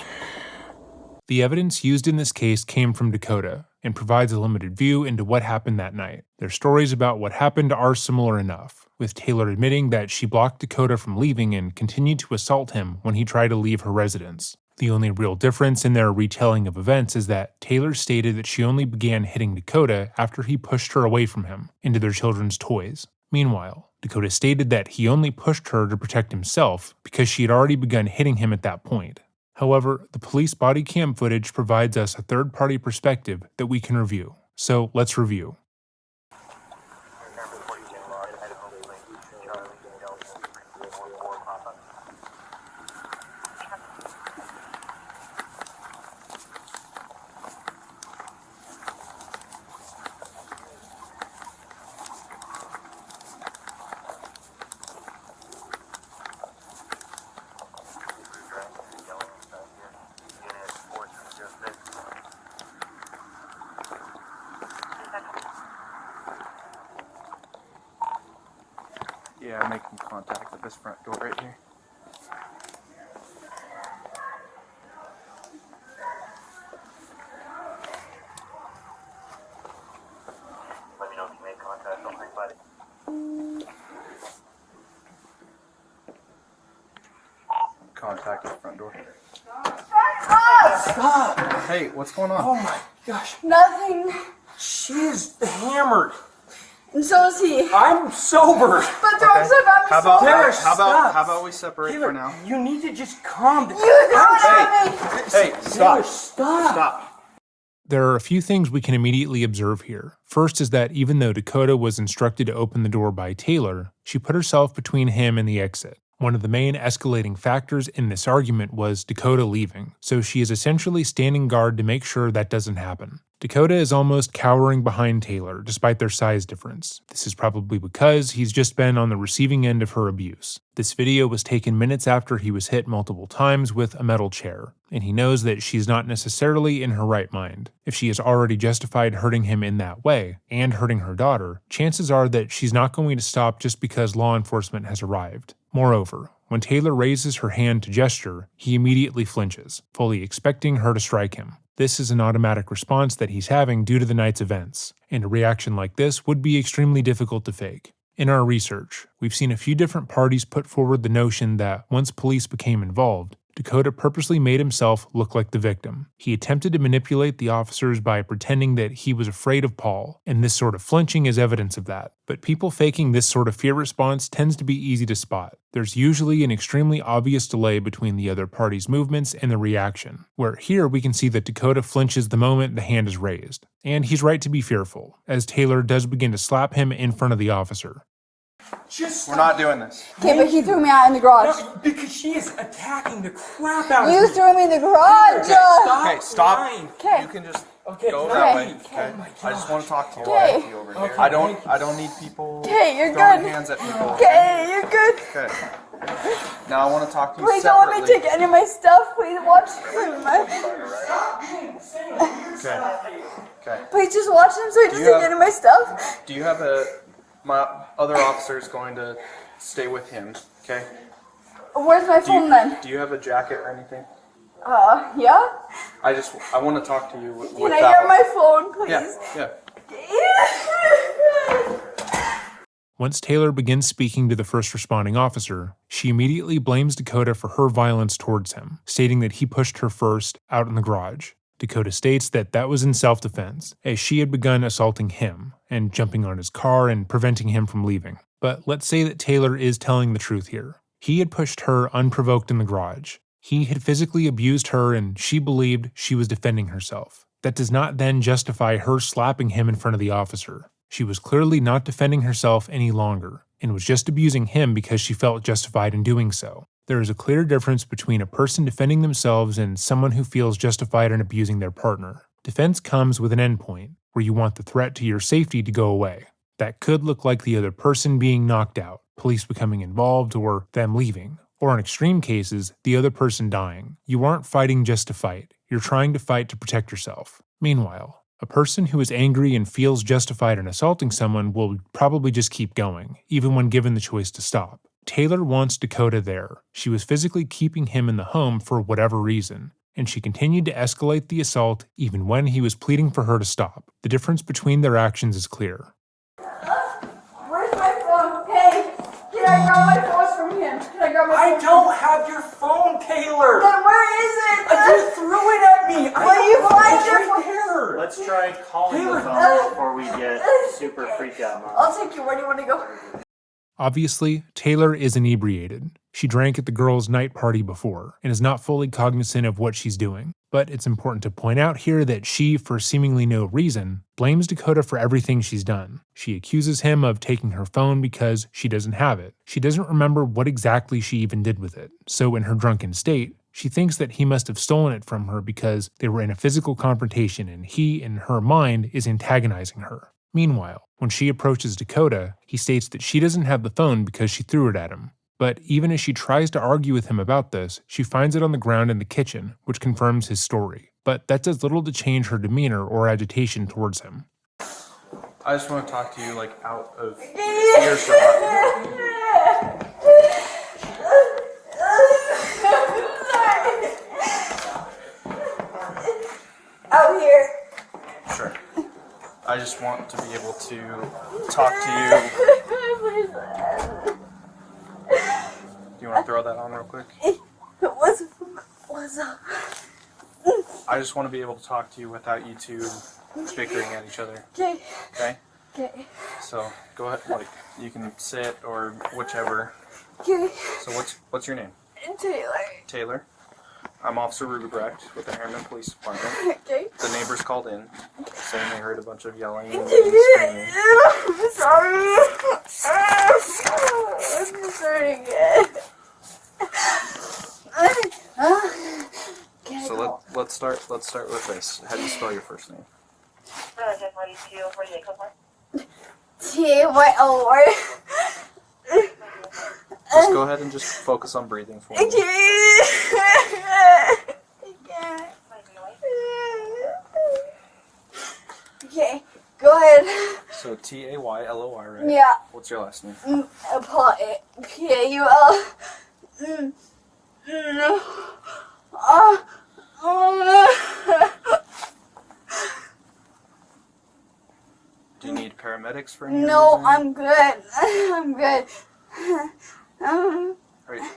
The evidence used in this case came from Dakota, and provides a limited view into what happened that night. Their stories about what happened are similar enough, with Taylor admitting that she blocked Dakota from leaving and continued to assault him when he tried to leave her residence. The only real difference in their retelling of events is that Taylor stated that she only began hitting Dakota after he pushed her away from him into their children's toys. Meanwhile, Dakota stated that he only pushed her to protect himself because she had already begun hitting him at that point. However, the police body cam footage provides us a third-party perspective that we can review. So let's review. Yeah, making contact with this front door right here. Let me know if you made contact on anybody. Contact at the front door. Stop! Hey, what's going on? Oh my gosh. Nothing. She is hammered. And so is he. I'm sober. But throwing stuff at me How about, so Taylor, hard. stop. how about we separate Taylor, for now? you need to just calm down. You threw it at me. Hey, Taylor, stop. stop. There are a few things we can immediately observe here. First is that even though Dakota was instructed to open the door by Taylor, she put herself between him and the exit. One of the main escalating factors in this argument was Dakota leaving, so she is essentially standing guard to make sure that doesn't happen. Dakota is almost cowering behind Taylor, despite their size difference. This is probably because he's just been on the receiving end of her abuse. This video was taken minutes after he was hit multiple times with a metal chair, and he knows that she's not necessarily in her right mind. If she has already justified hurting him in that way, and hurting her daughter, chances are that she's not going to stop just because law enforcement has arrived. Moreover, when Taylor raises her hand to gesture, he immediately flinches, fully expecting her to strike him. This is an automatic response that he's having due to the night's events, and a reaction like this would be extremely difficult to fake. In our research, we've seen a few different parties put forward the notion that once police became involved, Dakota purposely made himself look like the victim. He attempted to manipulate the officers by pretending that he was afraid of Paul, and this sort of flinching is evidence of that. But people faking this sort of fear response tends to be easy to spot. There's usually an extremely obvious delay between the other party's movements and the reaction, where here we can see that Dakota flinches the moment the hand is raised. And he's right to be fearful, as Taylor does begin to slap him in front of the officer. Just We're not doing this. Okay, but he threw me out in the garage. No, because she is attacking the crap out of You me. threw me in the garage. Okay, stop. lying. Okay. You can just Okay, go okay. that way. Okay. Okay. I just want to talk to you. Okay. Over Okay, here. I don't need people Okay, you're throwing good. hands at people. Okay, you're good. Okay. Now I want to talk to you Please don't let me separately. take any of my stuff. Please watch my. Okay. Okay. Please just watch him so he doesn't you take have- any of my stuff. Do you have my other officer is going to stay with him? Okay. Where's my phone then? Do you have a jacket or anything? Yeah? I want to talk to you with Can that I get one. my phone, please? Yeah. Once Taylor begins speaking to the first responding officer, she immediately blames Dakota for her violence towards him, stating that he pushed her first out in the garage. Dakota states that that was in self-defense, as she had begun assaulting him and jumping on his car and preventing him from leaving. But let's say that Taylor is telling the truth here. He had pushed her unprovoked in the garage. He had physically abused her and she believed she was defending herself. That does not then justify her slapping him in front of the officer. She was clearly not defending herself any longer, and was just abusing him because she felt justified in doing so. There is a clear difference between a person defending themselves and someone who feels justified in abusing their partner. Defense comes with an endpoint, where you want the threat to your safety to go away. That could look like the other person being knocked out, police becoming involved, or them leaving. Or in extreme cases, the other person dying. You aren't fighting just to fight. You're trying to fight to protect yourself. Meanwhile, a person who is angry and feels justified in assaulting someone will probably just keep going, even when given the choice to stop. Taylor wants Dakota there. She was physically keeping him in the home for whatever reason, and she continued to escalate the assault even when he was pleading for her to stop. The difference between their actions is clear. Where's my phone? Hey, can I grab my phone from him? Can I grab my phone? I don't have your phone, Taylor. Then where is it? You threw it at me. Will you find your phone? Here. Let's try calling the phone before we get super freaked out, Mom. I'll take you. Where do you want to go? Obviously, Taylor is inebriated. She drank at the girls' night party before and is not fully cognizant of what she's doing. But it's important to point out here that she, for seemingly no reason, blames Dakota for everything she's done. She accuses him of taking her phone because she doesn't have it. She doesn't remember what exactly she even did with it. So in her drunken state, she thinks that he must have stolen it from her because they were in a physical confrontation and he, in her mind, is antagonizing her. Meanwhile, when she approaches Dakota, he states that she doesn't have the phone because she threw it at him. But even as she tries to argue with him about this, she finds it on the ground in the kitchen, which confirms his story. But that does little to change her demeanor or agitation towards him. I just want to talk to you like out of earshot. Out here. Sure. I just want to be able to talk to you. Do you want to throw that on real quick? What's up? I just want to be able to talk to you without you two bickering at each other. Okay. Okay? Okay. So go ahead, like you can sit or whichever. Okay. So what's your name? Taylor. Taylor. I'm Officer Rubebrecht with the Harriman Police Department. Okay. The neighbors called in saying they heard a bunch of yelling and I'm screaming. sorry. I'm sorry again. So let's start with this. How do you spell your first name? T-Y-O-R. Just go ahead and just focus on breathing for me. Okay, go ahead. So Taylor, right? Yeah. What's your last name? P-A-U-L. Do you need paramedics for any No, reason? I'm good. I'm good. Right.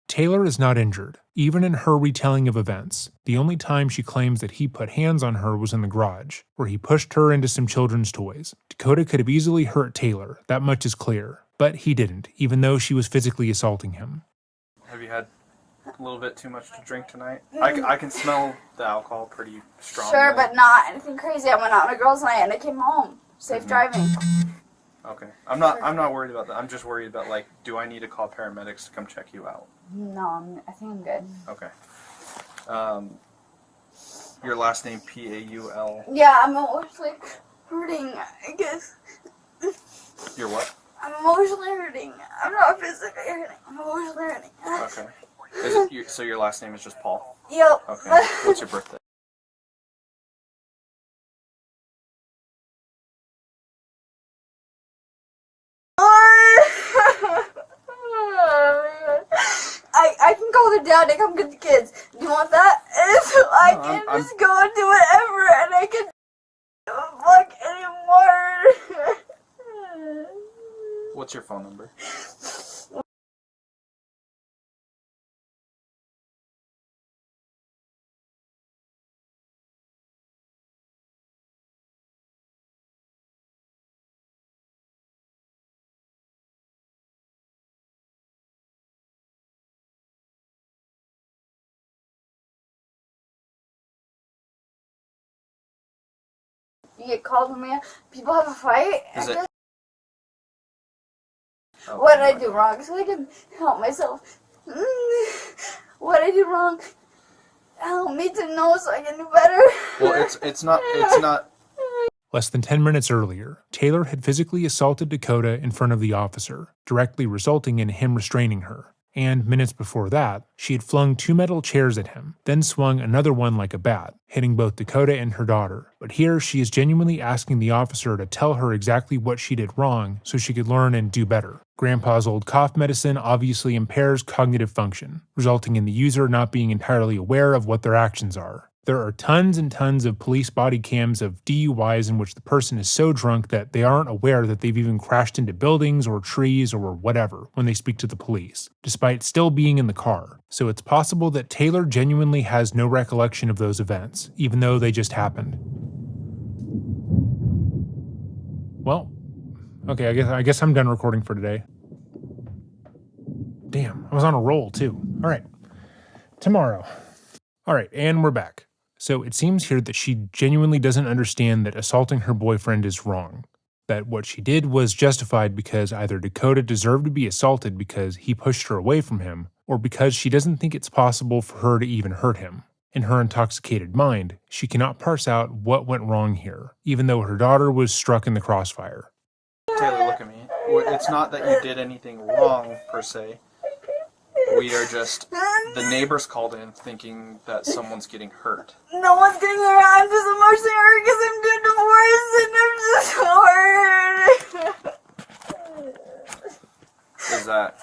Taylor is not injured, even in her retelling of events. The only time she claims that he put hands on her was in the garage, where he pushed her into some children's toys. Dakota could have easily hurt Taylor, that much is clear, but he didn't, even though she was physically assaulting him. Have you had a little bit too much to drink tonight? I can smell the alcohol pretty strongly. Sure, but not anything crazy. I went out on a girls' night and I came home. Safe driving. Okay. I'm not worried about that. I'm just worried about, like, do I need to call paramedics to come check you out? No, I think I'm good. Okay. Your last name Paul. Yeah, I'm emotionally hurting, I guess. You're what? I'm emotionally hurting. I'm not physically hurting. I'm emotionally hurting. Okay. So your last name is just Paul? Yep. Okay. What's your birthday? I can call their dad to come get the kids. Do you want that? And so I can just go and do whatever, and I can fuck anymore. What's your phone number? You get called when people have a fight. Is it? Oh, What did I do wrong so I can help myself? What did I do wrong? Help me to know so I can do better. Well, it's not. Less than 10 minutes earlier, Taylor had physically assaulted Dakota in front of the officer, directly resulting in him restraining her. And minutes before that, she had flung 2 metal chairs at him, then swung another one like a bat, hitting both Dakota and her daughter. But here she is genuinely asking the officer to tell her exactly what she did wrong so she could learn and do better. Grandpa's old cough medicine obviously impairs cognitive function, resulting in the user not being entirely aware of what their actions are. There are tons and tons of police body cams of DUIs in which the person is so drunk that they aren't aware that they've even crashed into buildings or trees or whatever when they speak to the police, despite still being in the car. So it's possible that Taylor genuinely has no recollection of those events, even though they just happened. Well, okay, I guess I'm done recording for today. Damn, I was on a roll too. All right, tomorrow. All right, and we're back. So it seems here that she genuinely doesn't understand that assaulting her boyfriend is wrong. That what she did was justified because either Dakota deserved to be assaulted because he pushed her away from him, or because she doesn't think it's possible for her to even hurt him. In her intoxicated mind, she cannot parse out what went wrong here, even though her daughter was struck in the crossfire. Taylor, look at me. It's not that you did anything wrong, per se. We are just... The neighbors called in thinking that someone's getting hurt. No one's getting hurt. I'm just emotionally hurt because I'm getting divorced and I'm just hurt. Is that...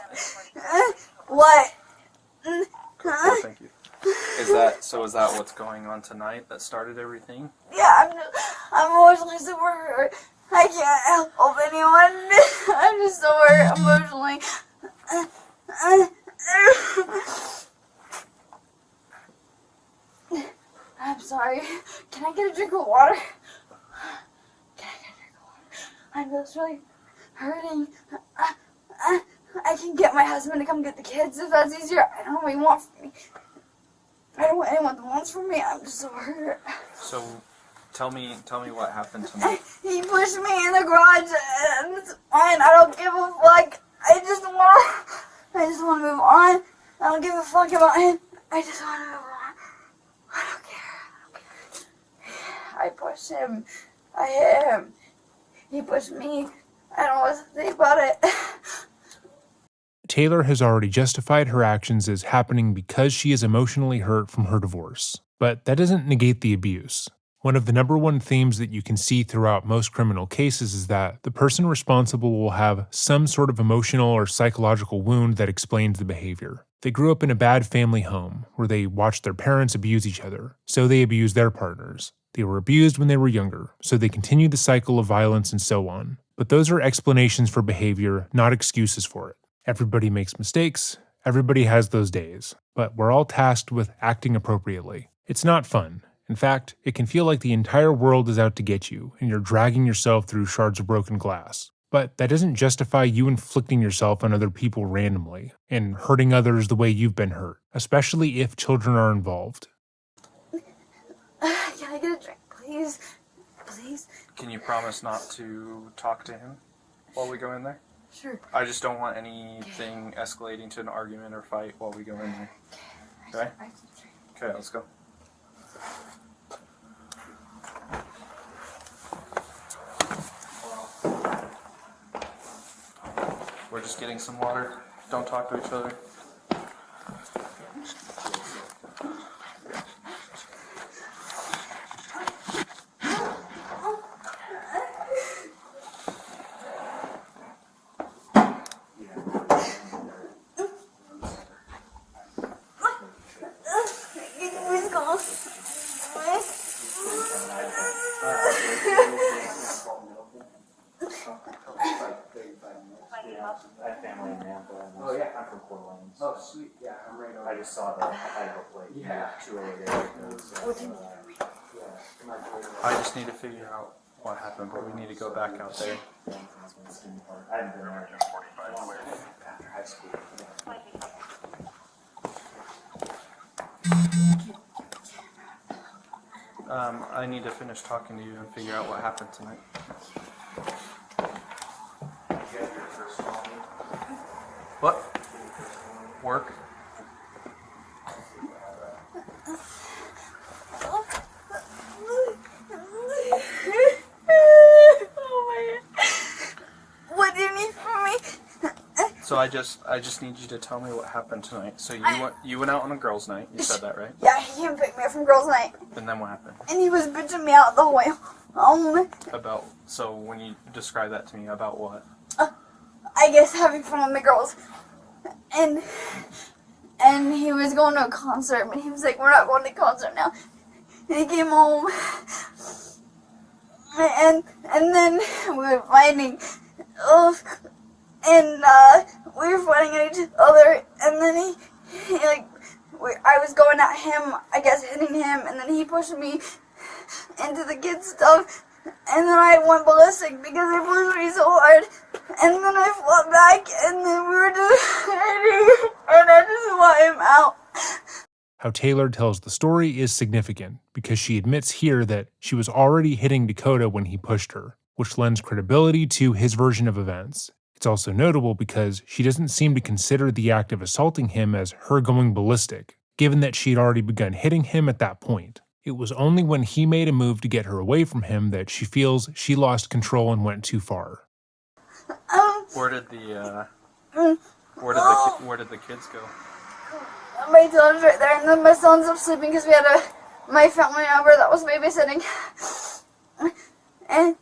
What? Oh, thank you. Is that what's going on tonight that started everything? Yeah, I'm emotionally super hurt. I can't help anyone. I'm just so hurt emotionally. I'm sorry. Can I get a drink of water? I'm just really hurting. I can get my husband to come get the kids if that's easier. I don't know what he wants from me. I don't want anyone that wants from me. I'm just so hurt. So, tell me what happened tonight. He pushed me in the garage, and it's fine. I don't give a fuck. I just want to move on. I don't give a fuck about him. I just want to move on. I don't care. I pushed him. I hit him. He pushed me. I don't know what to think about it. Taylor has already justified her actions as happening because she is emotionally hurt from her divorce. But that doesn't negate the abuse. One of the number one themes that you can see throughout most criminal cases is that the person responsible will have some sort of emotional or psychological wound that explains the behavior. They grew up in a bad family home where they watched their parents abuse each other, so they abused their partners. They were abused when they were younger, so they continued the cycle of violence and so on. But those are explanations for behavior, not excuses for it. Everybody makes mistakes, everybody has those days, but we're all tasked with acting appropriately. It's not fun. In fact, it can feel like the entire world is out to get you, and you're dragging yourself through shards of broken glass. But that doesn't justify you inflicting yourself on other people randomly, and hurting others the way you've been hurt, especially if children are involved. Can I get a drink, please? Please? Can you promise not to talk to him while we go in there? Sure. I just don't want anything escalating to an argument or fight while we go in there. Okay? Okay, let's go. We're just getting some water. Don't talk to each other. Oh yeah, I'm from Port Orleans. Oh sweet, yeah, I'm right over. I just saw the Idaho plate. Yeah, 208. I just need to figure out what happened, but we need to go back out there. I haven't been there in 45 years after high school. I need to finish talking to you and figure out what happened tonight. What? Work? What do you need from me? So I just need you to tell me what happened tonight. So you went out on a girls' night. You said that, right? Yeah, he came pick me up from girls' night. And then what happened? And he was bitching me out the whole way home. About, so when you describe that to me, about what? I guess having fun with the girls. And he was going to a concert, but he was like, we're not going to a concert now. And he came home. And then we were fighting. And we were fighting at each other. And then I was going at him, I guess hitting him. And then he pushed me into the kids' stuff. And then I went ballistic because he pushed me so hard. And then I fought back, and then we were just fighting, and I just let him out. How Taylor tells the story is significant because she admits here that she was already hitting Dakota when he pushed her, which lends credibility to his version of events. It's also notable because she doesn't seem to consider the act of assaulting him as her going ballistic, given that she'd already begun hitting him at that point. It was only when he made a move to get her away from him that she feels she lost control and went too far. Where did the kids go? My daughter's right there, and then my son's up sleeping because we had my family member that was babysitting. And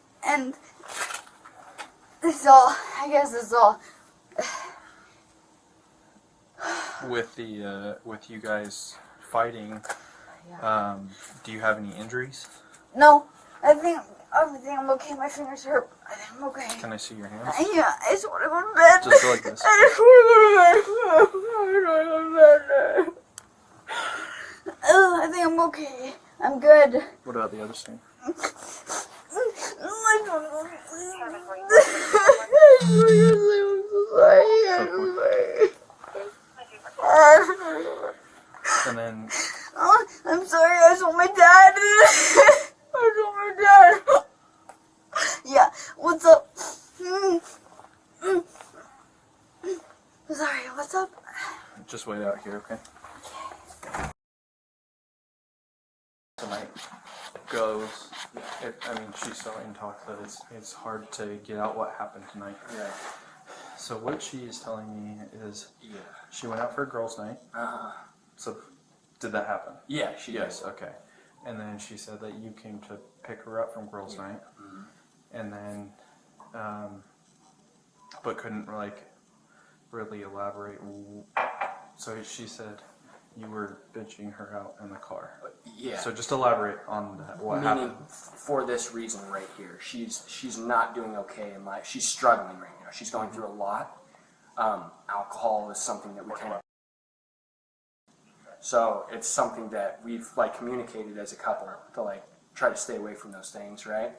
this is all, I guess this is all. With you guys fighting, do you have any injuries? No, I think I'm okay. My fingers hurt. I think I'm okay. Can I see your hands? Yeah, I just want to go to bed. Just go like this. I just want to go to bed. I think I'm okay. I'm good. What about the other side? I don't know. And then I'm sorry, I saw my dad. I saw my dad. Yeah, what's up? Sorry, what's up? just wait out here, okay? Tonight goes. She's so in talk that it's hard to get out what happened tonight. Yeah. So what she is telling me is, she went out for a girls' night. So did that happen? Yeah, she did. Yes. Okay. And then she said that you came to pick her up from girls' night, and then, but couldn't really elaborate. So she said you were bitching her out in the car. Yeah. So just elaborate on that. What Meaning, happened? for this reason right here, she's not doing okay in life. She's struggling right now. She's going through a lot. Alcohol is something that we can't. So it's something that we've communicated as a couple to try to stay away from those things, right?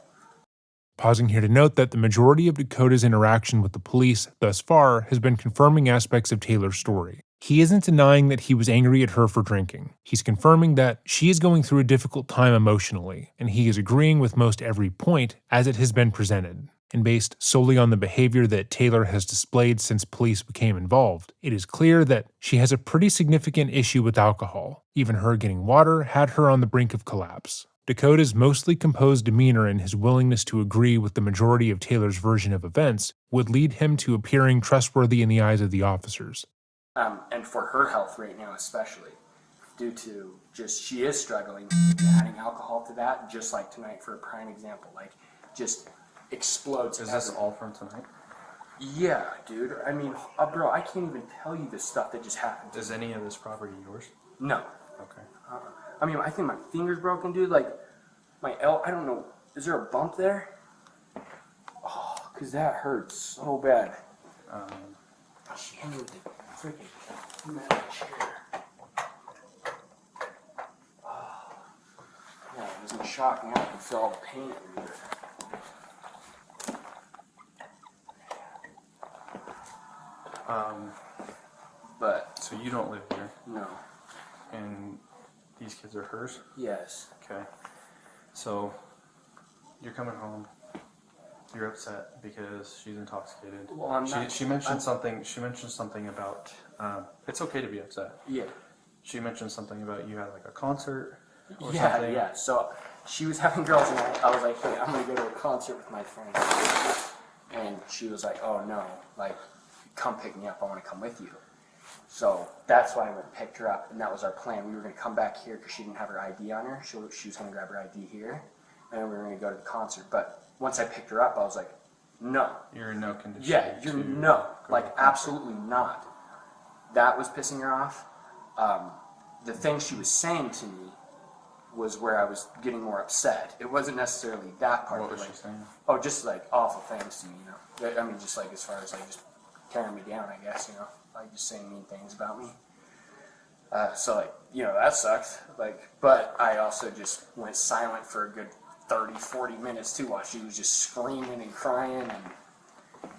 Pausing here to note that the majority of Dakota's interaction with the police thus far has been confirming aspects of Taylor's story. He isn't denying that he was angry at her for drinking. He's confirming that she is going through a difficult time emotionally, and he is agreeing with most every point as it has been presented. And based solely on the behavior that Taylor has displayed since police became involved, it is clear that she has a pretty significant issue with alcohol. Even her getting water had her on the brink of collapse. Dakota's mostly composed demeanor and his willingness to agree with the majority of Taylor's version of events would lead him to appearing trustworthy in the eyes of the officers. And for her health right now especially, due to just she is struggling, adding alcohol to that, just like tonight for a prime example, just explodes. Is this all from tonight? Yeah, dude. Bro, I can't even tell you the stuff that just happened. Is any of this property yours? No. Okay. I think my finger's broken, dude. My I don't know. Is there a bump there? Oh, because that hurts so bad. She hit me with the freaking metal chair. Oh. Yeah, it was in shock now. I can feel all the pain everywhere. But so you don't live here, no. and these kids are hers? Yes. Okay. So you're coming home. You're upset because she's intoxicated. Well, I'm not. She mentioned something. She mentioned something about. It's okay to be upset. Yeah. She mentioned something about you had a concert. Or Yeah, something. yeah. So she was having girls' night. I was like, hey, I'm gonna go to a concert with my friends. And she was like, oh no, come pick me up. I want to come with you. So that's why I went and picked her up, and that was our plan. We were going to come back here because she didn't have her ID on her. She was going to grab her ID here, and then we were going to go to the concert. But once I picked her up, I was like, no. You're in no condition. Yeah, you're no. Like, absolutely not. That was pissing her off. The thing she was saying to me was where I was getting more upset. It wasn't necessarily that part. What was like, she saying? Oh, just like awful things to me, you know. I mean, just like as far as like just tearing me down, I guess, you know, like just saying mean things about me. So like, you know, that sucked. Like, but I also just went silent for a good 30, 40 minutes too, while she was just screaming and crying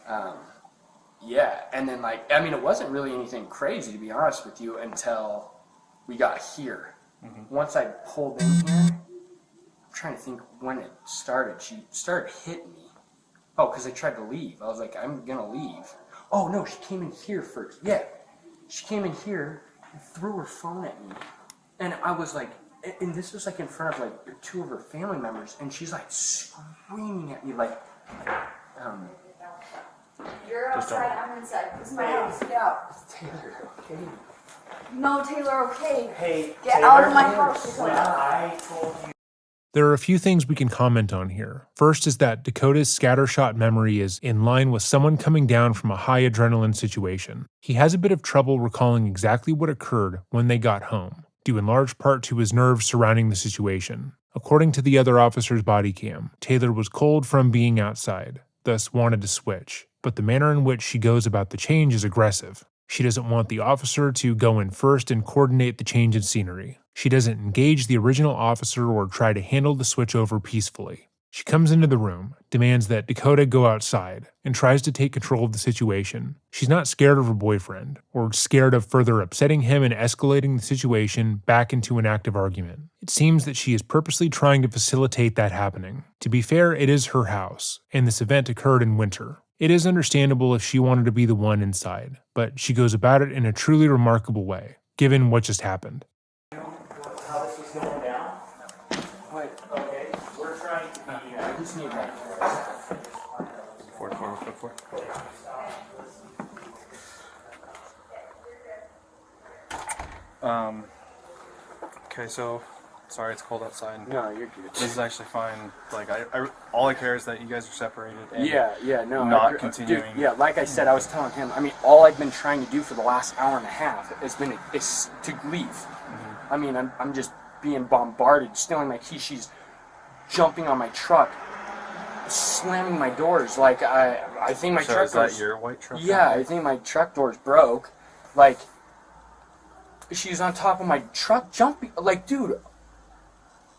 and yeah. And then like, I mean, it wasn't really anything crazy, to be honest with you, until we got here. Once I pulled in here, I'm trying to think when it started. She started hitting me. Oh, because I tried to leave. I was like, I'm going to leave. Oh, no, she came in here first. Yeah. She came in here and threw her phone at me. And I was like, and this was like in front of like 2 of her family members. And she's like screaming at me like, You're outside, I'm inside. This is my house. Get out. Taylor, okay? No, Taylor, okay. Hey, Get Taylor, out of my house. when I told you. There are a few things we can comment on here. First is that Dakota's scattershot memory is in line with someone coming down from a high adrenaline situation. He has a bit of trouble recalling exactly what occurred when they got home, due in large part to his nerves surrounding the situation. According to the other officer's body cam, Taylor was cold from being outside, thus wanted to switch, but the manner in which she goes about the change is aggressive. She doesn't want the officer to go in first and coordinate the change in scenery. She doesn't engage the original officer or try to handle the switchover peacefully. She comes into the room, demands that Dakota go outside, and tries to take control of the situation. She's not scared of her boyfriend, or scared of further upsetting him and escalating the situation back into an active argument. It seems that she is purposely trying to facilitate that happening. To be fair, it is her house, and this event occurred in winter. It is understandable if she wanted to be the one inside, but she goes about it in a truly remarkable way, given what just happened. How this is going down? Wait, Okay, we're trying to be. I just need that. Forward. Okay, so sorry it's cold outside. No, you're good. This is actually fine. Like all I care is that you guys are separated. And No. Not continuing. Dude, yeah, like I said, I was telling him. I mean, all I've been trying to do for the last hour and a half is to leave. I mean, I'm just being bombarded, stealing my keys. She's jumping on my truck, slamming my doors. Like I think my So truck is doors. that your white truck? Yeah, I think my truck doors broke. Like she's on top of my truck, jumping. Like, dude,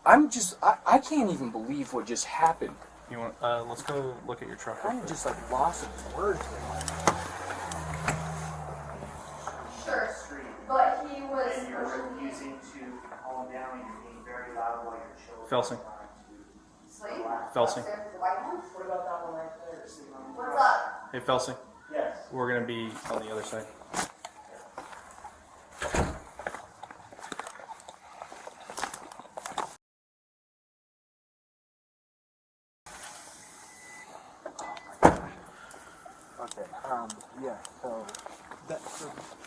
I can't even believe what just happened. You want? Let's go look at your truck. I'm just like lost of words. Sure. But he was. And you're refusing to calm down and you're being very loud while your children Felsing. are trying to Sleep? Felsing. The white one? What about that one right there? Sitting on the What's up? Hey, Felsing. Yes. We're gonna be on the other side. Okay. Yeah. So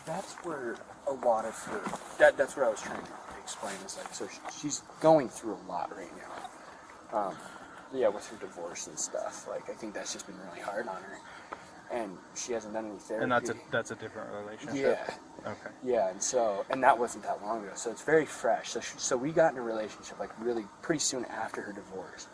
that's where a lot of her. That's what I was trying to explain. Is like, so she's going through a lot right now. Yeah, with her divorce and stuff. Like, I think that's just been really hard on her, and she hasn't done any therapy. And that's a different relationship. Yeah. Okay. Yeah, and that wasn't that long ago, so it's very fresh. So we got in a relationship like really pretty soon after her divorce.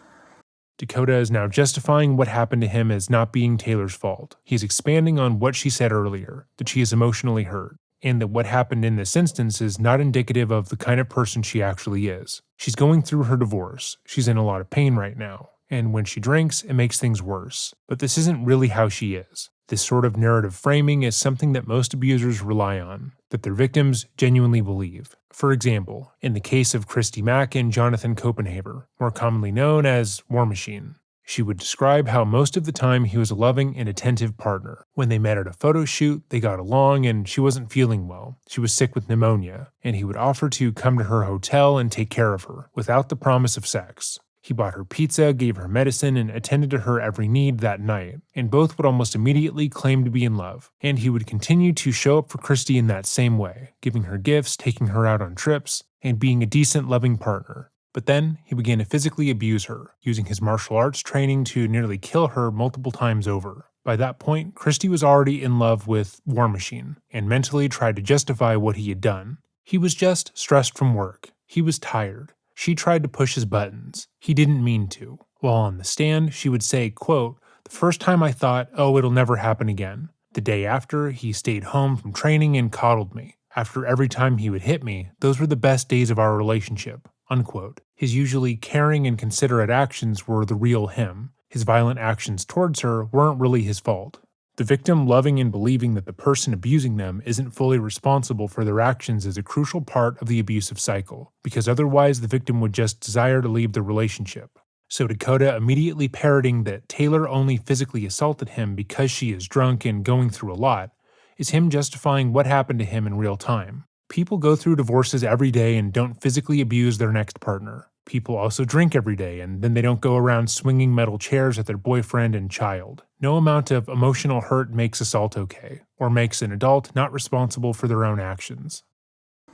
Dakota is now justifying what happened to him as not being Taylor's fault. He's expanding on what she said earlier, that she is emotionally hurt, and that what happened in this instance is not indicative of the kind of person she actually is. She's going through her divorce, she's in a lot of pain right now, and when she drinks, it makes things worse. But this isn't really how she is. This sort of narrative framing is something that most abusers rely on, that their victims genuinely believe. For example, in the case of Christy Mack and Jonathan Copenhaver, more commonly known as War Machine, she would describe how most of the time he was a loving and attentive partner. When they met at a photo shoot, they got along and she wasn't feeling well. She was sick with pneumonia, and he would offer to come to her hotel and take care of her, without the promise of sex. He bought her pizza, gave her medicine, and attended to her every need that night, and both would almost immediately claim to be in love. And he would continue to show up for Christy in that same way, giving her gifts, taking her out on trips, and being a decent, loving partner. But then, he began to physically abuse her, using his martial arts training to nearly kill her multiple times over. By that point, Christy was already in love with War Machine, and mentally tried to justify what he had done. He was just stressed from work. He was tired. She tried to push his buttons. He didn't mean to. While on the stand, she would say, quote, "The first time I thought, oh, it'll never happen again. The day after, he stayed home from training and coddled me. After every time he would hit me, those were the best days of our relationship." Unquote. His usually caring and considerate actions were the real him. His violent actions towards her weren't really his fault. The victim loving and believing that the person abusing them isn't fully responsible for their actions is a crucial part of the abusive cycle, because otherwise the victim would just desire to leave the relationship. So Dakota immediately parroting that Taylor only physically assaulted him because she is drunk and going through a lot, is him justifying what happened to him in real time. People go through divorces every day and don't physically abuse their next partner. People also drink every day, and then they don't go around swinging metal chairs at their boyfriend and child. No amount of emotional hurt makes assault okay, or makes an adult not responsible for their own actions.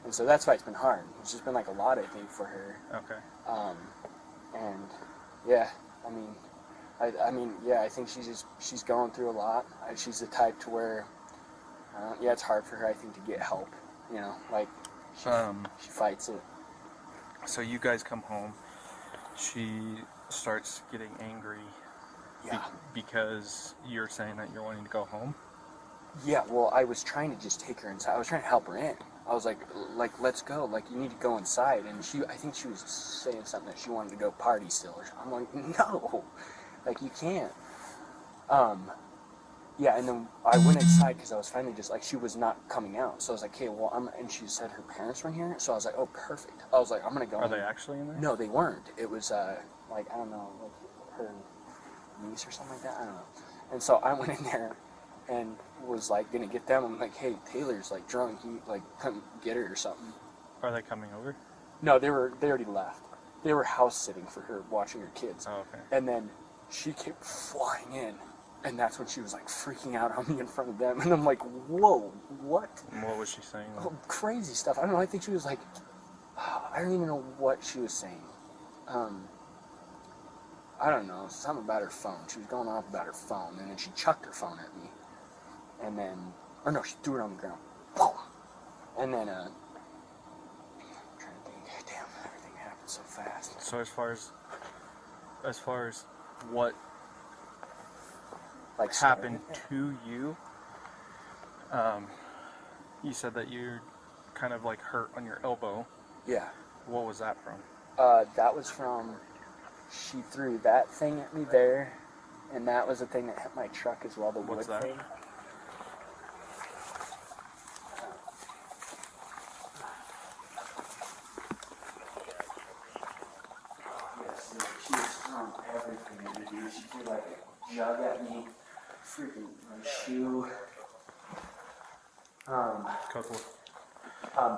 And so that's why it's been hard. It's just been like a lot, I think, for her. Okay. And yeah, I think she's going through a lot. She's the type to where, it's hard for her, I think, to get help. Like she fights it. So you guys come home. She starts getting angry. Yeah. Because you're saying that you're wanting to go home. Yeah. Well, I was trying to just take her inside. I was trying to help her in. I was like, let's go. Like, you need to go inside. And I think she was saying something that she wanted to go party still. I'm like, no, like, you can't. Yeah, and then I went inside because I was finally just, like, she was not coming out. So I was like, okay, well, and she said her parents were in here. So I was like, oh, perfect. I was like, I'm going to go. Are they actually in there? No, they weren't. It was, like, I don't know, like her niece or something like that. I don't know. And so I went in there and was, like, going to get them. I'm like, hey, Taylor's, like, drunk. You, like, come get her or something. Are they coming over? No, they already left. They were house sitting for her, watching her kids. Oh, okay. And then she came flying in. And that's when she was, like, freaking out on me in front of them. And I'm like, whoa, what? And what was she saying? Oh, crazy stuff. I don't know. I think she was like, I don't even know what she was saying. I don't know. Something about her phone. She was going off about her phone. And then she chucked her phone at me. And then, or no, she threw it on the ground. Boom. And then, I'm trying to think. Damn, everything happened so fast. So as far as what Like happened to you, you said that you're kind of like hurt on your elbow. Yeah. What was that from? That was from, she threw that thing at me there, and that was the thing that hit my truck as well, the What's wood that? thing. Yes, she was throwing everything at me. She threw like a jug at me, freaking my shoe. Couple.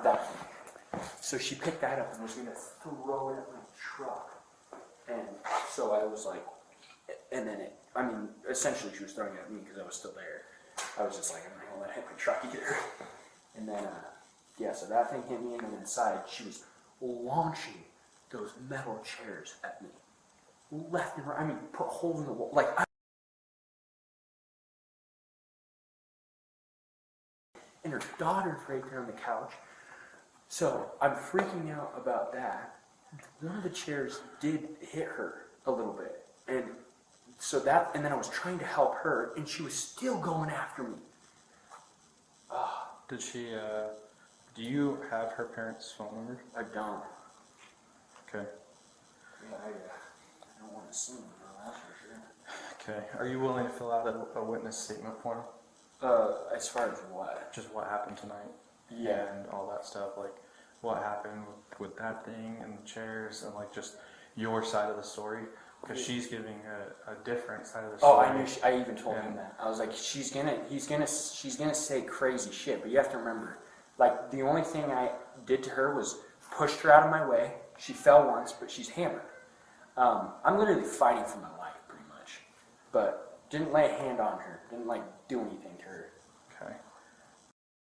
That thing. So she picked that up and was gonna throw it at my truck. And so I was like, and then essentially she was throwing it at me because I was still there. I was just like, I'm not gonna let it hit my truck either. And then, so that thing hit me, and then inside she was launching those metal chairs at me. Left and right, put holes in the wall. Like, and her daughter's right there on the couch. So I'm freaking out about that. One of the chairs did hit her a little bit. And so and then I was trying to help her, and she was still going after me. Did she, do you have her parents' phone number? I don't. Okay. Yeah, I don't want to sue them, that's for sure. Okay. Are you willing to fill out a witness statement form? As far as what? Just what happened tonight? Yeah. And all that stuff, like what happened with that thing and the chairs, and like just your side of the story, because she's giving a different side of the story. Oh, I knew. I even told him that. I was like, she's gonna say crazy shit. But you have to remember, like, the only thing I did to her was pushed her out of my way. She fell once, but she's hammered. I'm literally fighting for my life, pretty much. But didn't lay a hand on her. Didn't, like, do anything to her. Okay.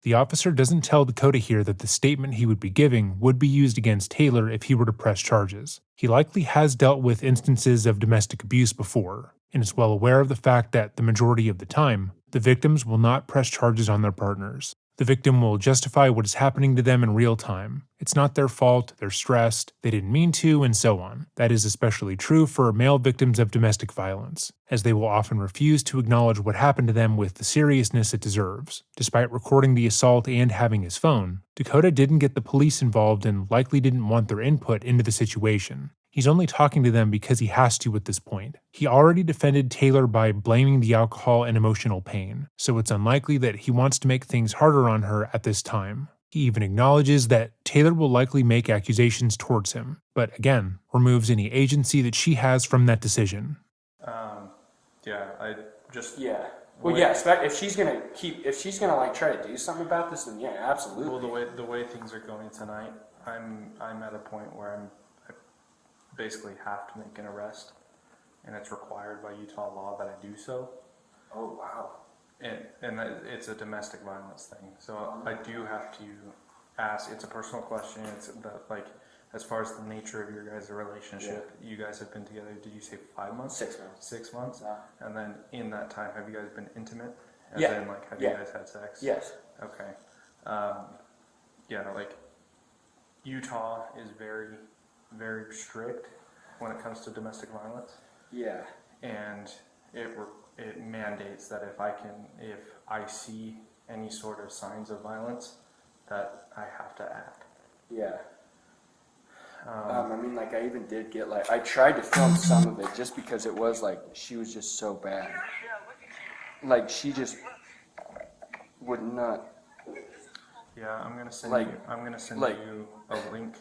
The officer doesn't tell Dakota here that the statement he would be giving would be used against Taylor if he were to press charges. He likely has dealt with instances of domestic abuse before, and is well aware of the fact that the majority of the time, the victims will not press charges on their partners. The victim will justify what is happening to them in real time. It's not their fault, they're stressed, they didn't mean to, and so on. That is especially true for male victims of domestic violence, as they will often refuse to acknowledge what happened to them with the seriousness it deserves. Despite recording the assault and having his phone, Dakota didn't get the police involved and likely didn't want their input into the situation. He's only talking to them because he has to at this point. He already defended Taylor by blaming the alcohol and emotional pain, so it's unlikely that he wants to make things harder on her at this time. He even acknowledges that Taylor will likely make accusations towards him, but again, removes any agency that she has from that decision. Yeah, I just... Yeah. Well, yeah, if she's gonna like try to do something about this, then yeah, absolutely. Well, the way things are going tonight, I'm at a point where I basically have to make an arrest, and it's required by Utah law that I do so. Oh wow. And it's a domestic violence thing, so I do have to ask. It's a personal question. It's like, as far as the nature of your guys' relationship, you guys have been together. Did you say 5 months? 6 months. 6 months. Yeah. And then in that time, have you guys been intimate? As Yeah. in, like, have you guys had sex? Yes. Okay. Yeah, like, Utah is very, very strict when it comes to domestic violence. Yeah. And it mandates that if I see any sort of signs of violence, that I have to act. Yeah. I mean, like, I even did get, like, I tried to film some of it just because it was, like, she was just so bad. Like, she just would not. Yeah, I'm gonna send Like- you. I'm gonna send like- you a link.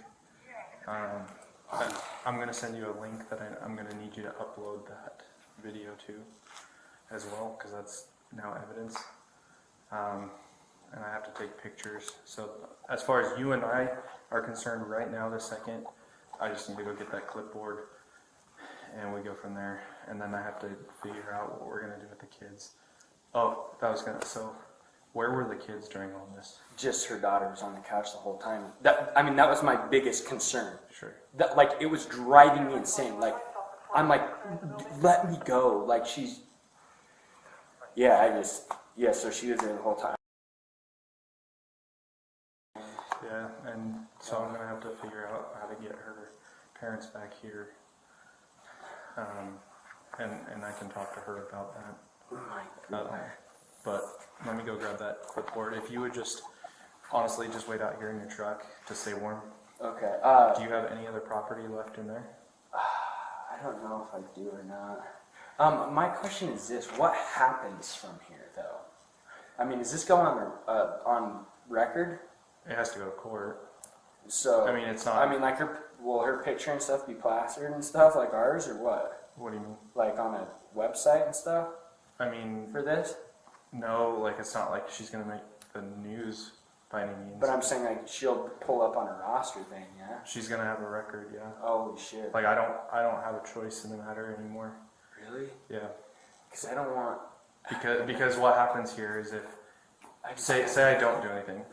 I'm gonna send you a link that I'm gonna need you to upload that video to, as well, because that's now evidence. And I have to take pictures. So as far as you and I are concerned right now, this second, I just need to go get that clipboard, and we go from there. And then I have to figure out what we're gonna do with the kids. Oh, so where were the kids during all this? Just her daughter was on the couch the whole time. That was my biggest concern. Sure. That, like, it was driving me insane. Like, I'm like, let me go. Like, she's. Yeah, so she was there the whole time. Yeah, and so I'm gonna have to figure out how to get her parents back here, and I can talk to her about that. Oh my God. But let me go grab that clipboard. If you would just honestly just wait out here in your truck to stay warm. Okay. Do you have any other property left in there? I don't know if I do or not. My question is this: what happens from here, though? I mean, is this going on record? It has to go to court. So I mean, it's not. I mean, like, will her picture and stuff be plastered and stuff like ours, or what? What do you mean? Like on a website and stuff I mean, for this? no, like it's not like she's gonna make the news by any means. But I'm saying, like, she'll pull up on her roster thing, yeah. She's gonna have a record, yeah. Holy shit! Like I don't have a choice in the matter anymore. Really? Yeah. Because I don't want. Because what happens here is if say I don't do anything,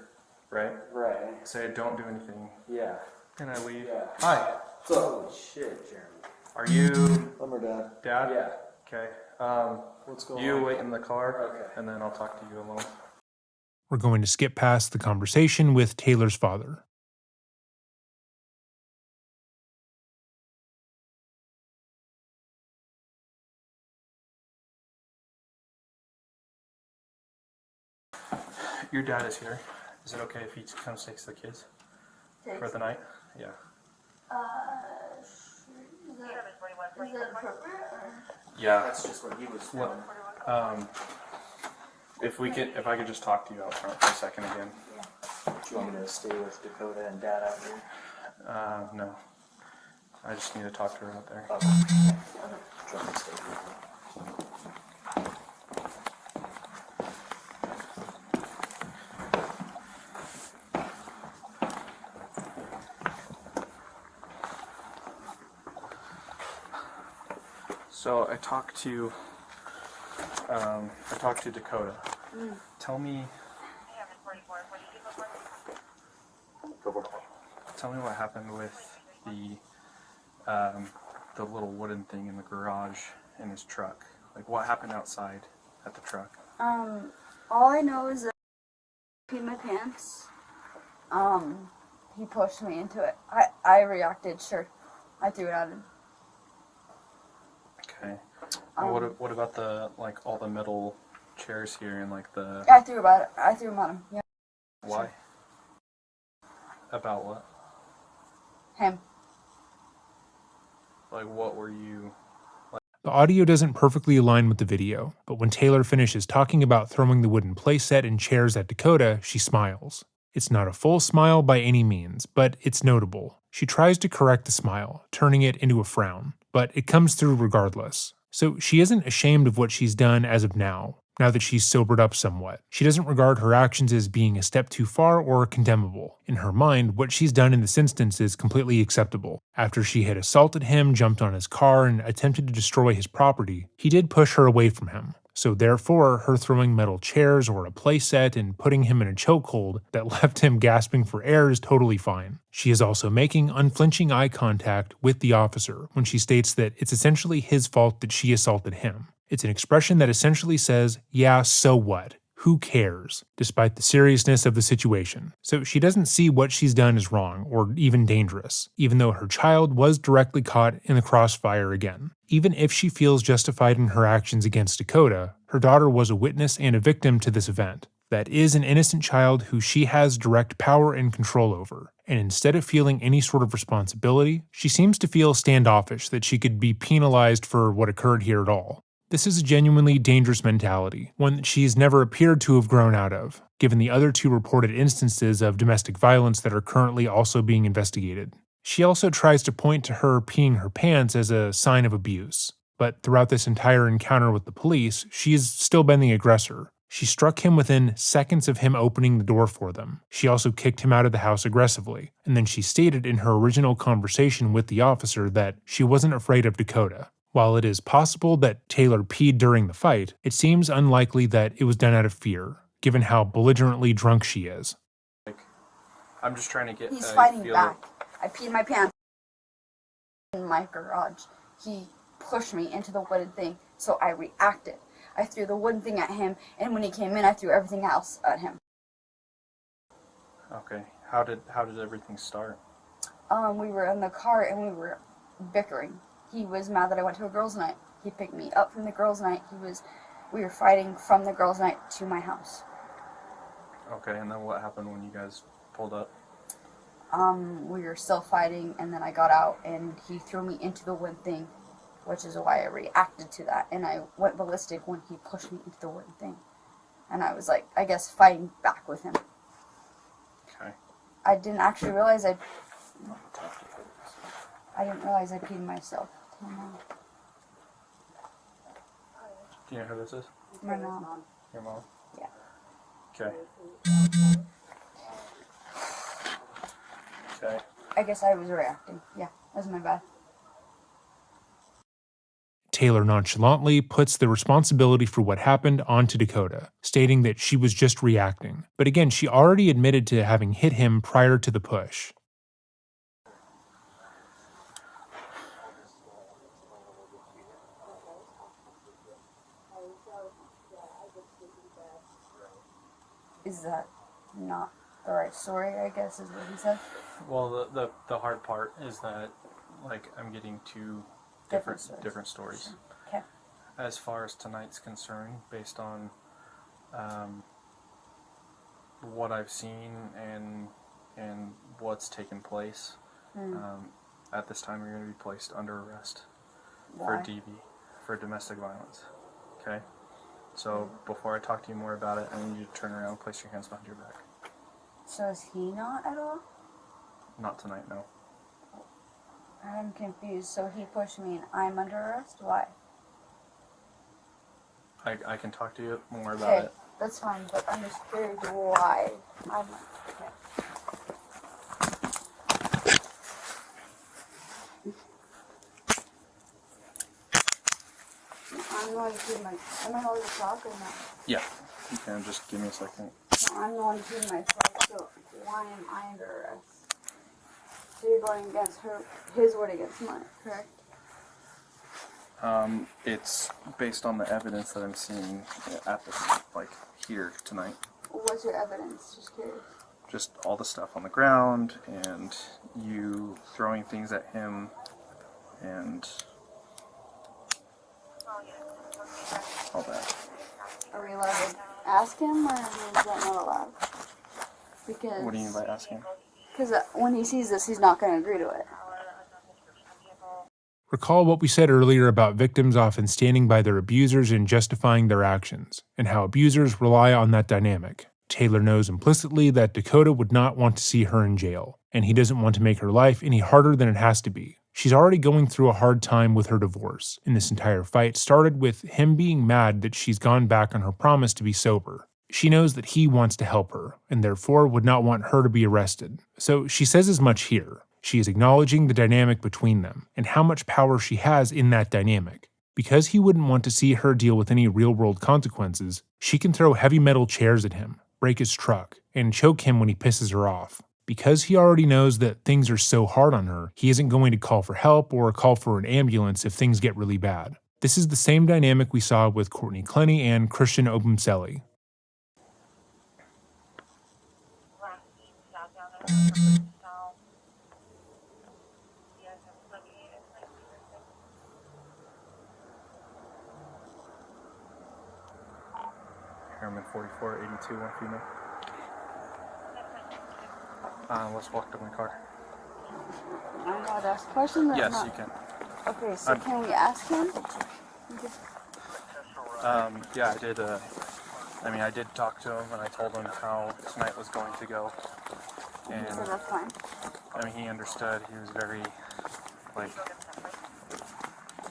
right? Right. Say I don't do anything, Yeah. and I leave. Yeah. Hi, Holy shit, Jeremy. are you I'm her dad. Dad? Yeah. Okay. What's going You on? wait in the car, Okay. and then I'll talk to you alone. We're going to skip past the conversation with Taylor's father. Your dad is here. Is it okay if he comes takes the kids for the night? Yeah. Is that appropriate? Yeah. That's just what he was. What? If I could just talk to you out front for a second again. Do you want me to stay with Dakota and Dad out here? No. I just need to talk to her out there. Okay. Do you want me to stay here? So I talked to Dakota. Tell me what happened with the little wooden thing in the garage in his truck. Like, what happened outside at the truck? All I know is that I peed my pants. He pushed me into it. I reacted, sure. I threw it at him. Okay. And what about the, like, all the metal chairs here and, like, the... I threw them at him, yeah. Why? About what? Him. Like, what were you... The audio doesn't perfectly align with the video, but when Taylor finishes talking about throwing the wooden playset and chairs at Dakota, she smiles. It's not a full smile by any means, but it's notable. She tries to correct the smile, turning it into a frown, but it comes through regardless. So she isn't ashamed of what she's done as of now that she's sobered up somewhat. She doesn't regard her actions as being a step too far or condemnable. In her mind, what she's done in this instance is completely acceptable. After she had assaulted him, jumped on his car, and attempted to destroy his property, he did push her away from him. So therefore, her throwing metal chairs or a playset and putting him in a chokehold that left him gasping for air is totally fine. She is also making unflinching eye contact with the officer when she states that it's essentially his fault that she assaulted him. It's an expression that essentially says, yeah, so what? Who cares? Despite the seriousness of the situation. So she doesn't see what she's done as wrong or even dangerous, even though her child was directly caught in the crossfire again. Even if she feels justified in her actions against Dakota, her daughter was a witness and a victim to this event. That is an innocent child who she has direct power and control over. And instead of feeling any sort of responsibility, she seems to feel standoffish that she could be penalized for what occurred here at all. This is a genuinely dangerous mentality, one that she's never appeared to have grown out of, given the other two reported instances of domestic violence that are currently also being investigated. She also tries to point to her peeing her pants as a sign of abuse, but throughout this entire encounter with the police, she's still been the aggressor. She struck him within seconds of him opening the door for them. She also kicked him out of the house aggressively, and then she stated in her original conversation with the officer that she wasn't afraid of Dakota. While it is possible that Taylor peed during the fight, it seems unlikely that it was done out of fear, given how belligerently drunk she is. I'm just trying to get... He's fighting back. I peed my pants in my garage. He pushed me into the wooden thing, so I reacted. I threw the wooden thing at him, and when he came in, I threw everything else at him. Okay. How did everything start? We were in the car, and we were bickering. He was mad that I went to a girls' night. He picked me up from the girls' night. We were fighting from the girls' night to my house. Okay, and then what happened when you guys pulled up? We were still fighting, and then I got out, and he threw me into the wooden thing, which is why I reacted to that, and I went ballistic when he pushed me into the wooden thing. And I was like, I guess, fighting back with him. Okay. I didn't actually realize I peed myself. Do you know who this is? My mom. Your mom? Yeah. Okay. Okay. I guess I was reacting. Yeah, that was my bad. Taylor nonchalantly puts the responsibility for what happened onto Dakota, stating that she was just reacting. But again, she already admitted to having hit him prior to the push. Is that not the right story, I guess, is what he said? Well, the hard part is that, like, I'm getting two different stories. Okay. As far as tonight's concerned, based on what I've seen and what's taken place, at this time you're going to be placed under arrest. Why? For DV, for domestic violence. Okay? So before I talk to you more about it, I need you to turn around and place your hands behind your back. So is he not at all? Not tonight, no. I'm confused. So he pushed me and I'm under arrest? Why? I can talk to you more about Okay, it. that's fine, but I'm just curious why. Okay. I'm going to my. Am I going to talk or not? Yeah. You can just give me a second. So I'm the one shooting myself. So why am I under arrest? So you're going against his word against mine, correct? It's based on the evidence that I'm seeing at the, here tonight. What's your evidence? Just curious. Just all the stuff on the ground, and you throwing things at him, and all that. Are we allowed to ask him, or is that not allowed? Because. What do you mean by asking? Because when he sees this, he's not going to agree to it. Recall what we said earlier about victims often standing by their abusers and justifying their actions, and how abusers rely on that dynamic. Taylor knows implicitly that Dakota would not want to see her in jail, and he doesn't want to make her life any harder than it has to be. She's already going through a hard time with her divorce, and this entire fight started with him being mad that she's gone back on her promise to be sober. She knows that he wants to help her, and therefore would not want her to be arrested. So she says as much here. She is acknowledging the dynamic between them, and how much power she has in that dynamic. Because he wouldn't want to see her deal with any real-world consequences, she can throw heavy metal chairs at him, break his truck, and choke him when he pisses her off. Because he already knows that things are so hard on her, he isn't going to call for help or call for an ambulance if things get really bad. This is the same dynamic we saw with Courtney Clenny and Christian Obumseli. Airman 4482, one female. Let's walk to my car. I'm allowed to ask questions or Yes, not? you can. Okay, so can we ask him? Yeah, I did. I did talk to him, and I told him how tonight was going to go. And So that's fine. he understood. He was very,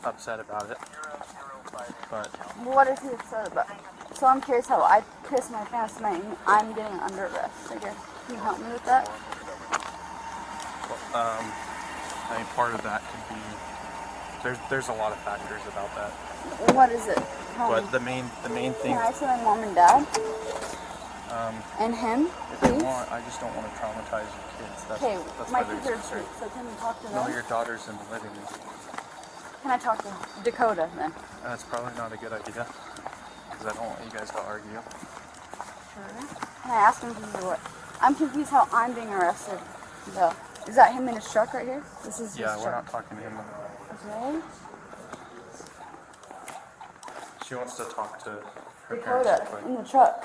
upset about it. But What is he upset about? So I'm curious how I piss my pants tonight and I'm getting under arrest, I guess. Can you help me with that? part of that could be. There's a lot of factors about that. What is it? Tell me. But the main thing. Can I see my mom and dad? And him? If you Please? want, I just don't want to traumatize your kids. Okay, That's my my kids biggest are concern. asleep, so can you talk to them? No, your daughter's in the living room. Can I talk to Dakota then? That's probably not a good idea, because I don't want you guys to argue. Sure. Can I ask him to do what? I'm confused how I'm being arrested, though. Is that him in his truck right here? This is Yeah, his we're truck. not talking to him. Okay. She wants to talk to her Dakota, parents real in quick. the truck.